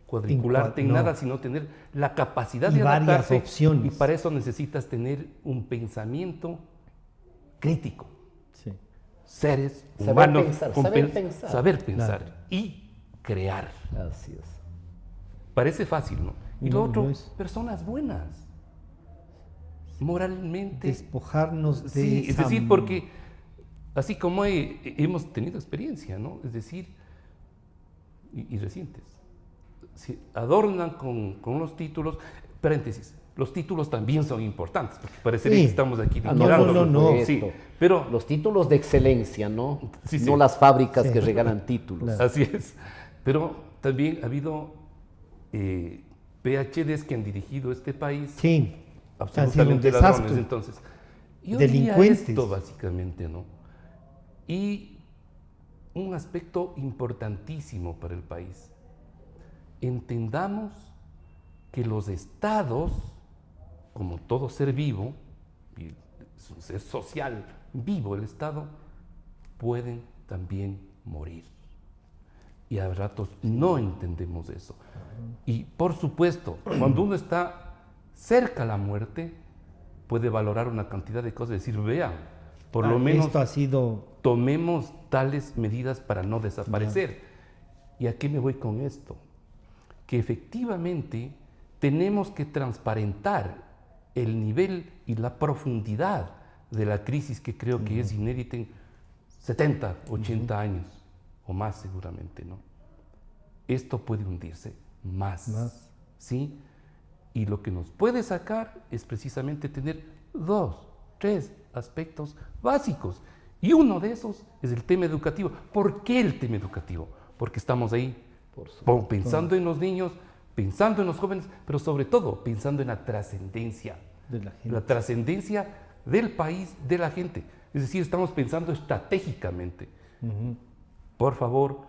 [SPEAKER 4] cuadricularte en nada, sino tener la capacidad de adaptarse,
[SPEAKER 2] opciones.
[SPEAKER 4] y para eso necesitas tener un pensamiento crítico.
[SPEAKER 2] Sí.
[SPEAKER 4] Seres
[SPEAKER 3] Saber
[SPEAKER 4] humanos,
[SPEAKER 3] pensar,
[SPEAKER 4] con
[SPEAKER 3] saber pensar.
[SPEAKER 4] claro, y crear.
[SPEAKER 3] Así es.
[SPEAKER 4] Parece fácil, ¿no? Y lo
[SPEAKER 2] No,
[SPEAKER 4] otro,
[SPEAKER 2] no es.
[SPEAKER 4] personas buenas, moralmente.
[SPEAKER 2] Despojarnos de
[SPEAKER 4] Sí, es
[SPEAKER 2] esa-
[SPEAKER 4] decir, porque así como hemos tenido experiencia, ¿no? Es decir, y recientes, se adornan con los títulos, paréntesis, los títulos también son importantes, porque parecería
[SPEAKER 2] Sí.
[SPEAKER 4] que estamos aquí
[SPEAKER 3] No,
[SPEAKER 4] liquidando.
[SPEAKER 2] no.
[SPEAKER 3] por
[SPEAKER 4] Sí,
[SPEAKER 3] supuesto.
[SPEAKER 4] pero
[SPEAKER 3] Los títulos de excelencia, ¿no?
[SPEAKER 4] Sí, sí.
[SPEAKER 3] No las fábricas
[SPEAKER 2] Sí.
[SPEAKER 3] que regalan títulos.
[SPEAKER 2] Claro.
[SPEAKER 4] así es. Pero también ha habido PhDs que han dirigido este país
[SPEAKER 2] Sí, han sido un
[SPEAKER 4] absolutamente ladrones.
[SPEAKER 2] desastre.
[SPEAKER 4] Entonces, yo diría
[SPEAKER 2] Delincuentes.
[SPEAKER 4] esto básicamente, ¿no? Y un aspecto importantísimo para el país. Entendamos que los estados, como todo ser vivo, y es un ser social vivo el estado, pueden también morir. Y a ratos no entendemos eso. Y por supuesto, cuando uno está cerca a la muerte, puede valorar una cantidad de cosas y decir, vean, por lo menos
[SPEAKER 2] Esto ha sido...
[SPEAKER 4] tomemos tales medidas para no desaparecer. ¿Y a qué me voy con esto? Que efectivamente tenemos que transparentar el nivel y la profundidad de la crisis que creo que es inédita en 70, 80 años o más seguramente, ¿no? Esto puede hundirse más, ¿sí? Y lo que nos puede sacar es precisamente tener 2, 3 aspectos básicos. Y uno de esos es el tema educativo. ¿Por qué el tema educativo? Porque estamos ahí pensando en los niños, pensando en los jóvenes, pero sobre todo pensando en la trascendencia.
[SPEAKER 2] De la gente.
[SPEAKER 4] La trascendencia del país, de la gente. Es decir, estamos pensando estratégicamente. Por favor,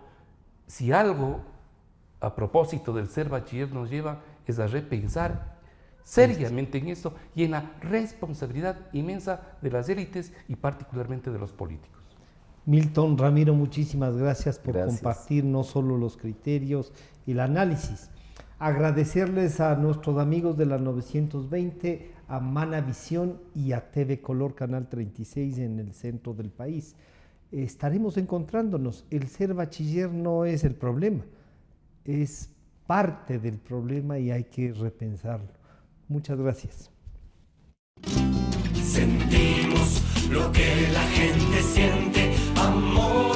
[SPEAKER 4] si algo a propósito del ser bachiller nos lleva es a repensar seriamente en eso y en la responsabilidad inmensa de las élites y particularmente de los políticos.
[SPEAKER 2] Milton, Ramiro, muchísimas gracias por
[SPEAKER 3] Gracias.
[SPEAKER 2] compartir no solo los criterios y el análisis. Agradecerles a nuestros amigos de la 920, a Manavisión y a TV Color Canal 36 en el centro del país. Estaremos encontrándonos. El ser bachiller no es el problema, es parte del problema y hay que repensarlo. Muchas gracias.
[SPEAKER 5] Sentimos lo que la gente siente, amor.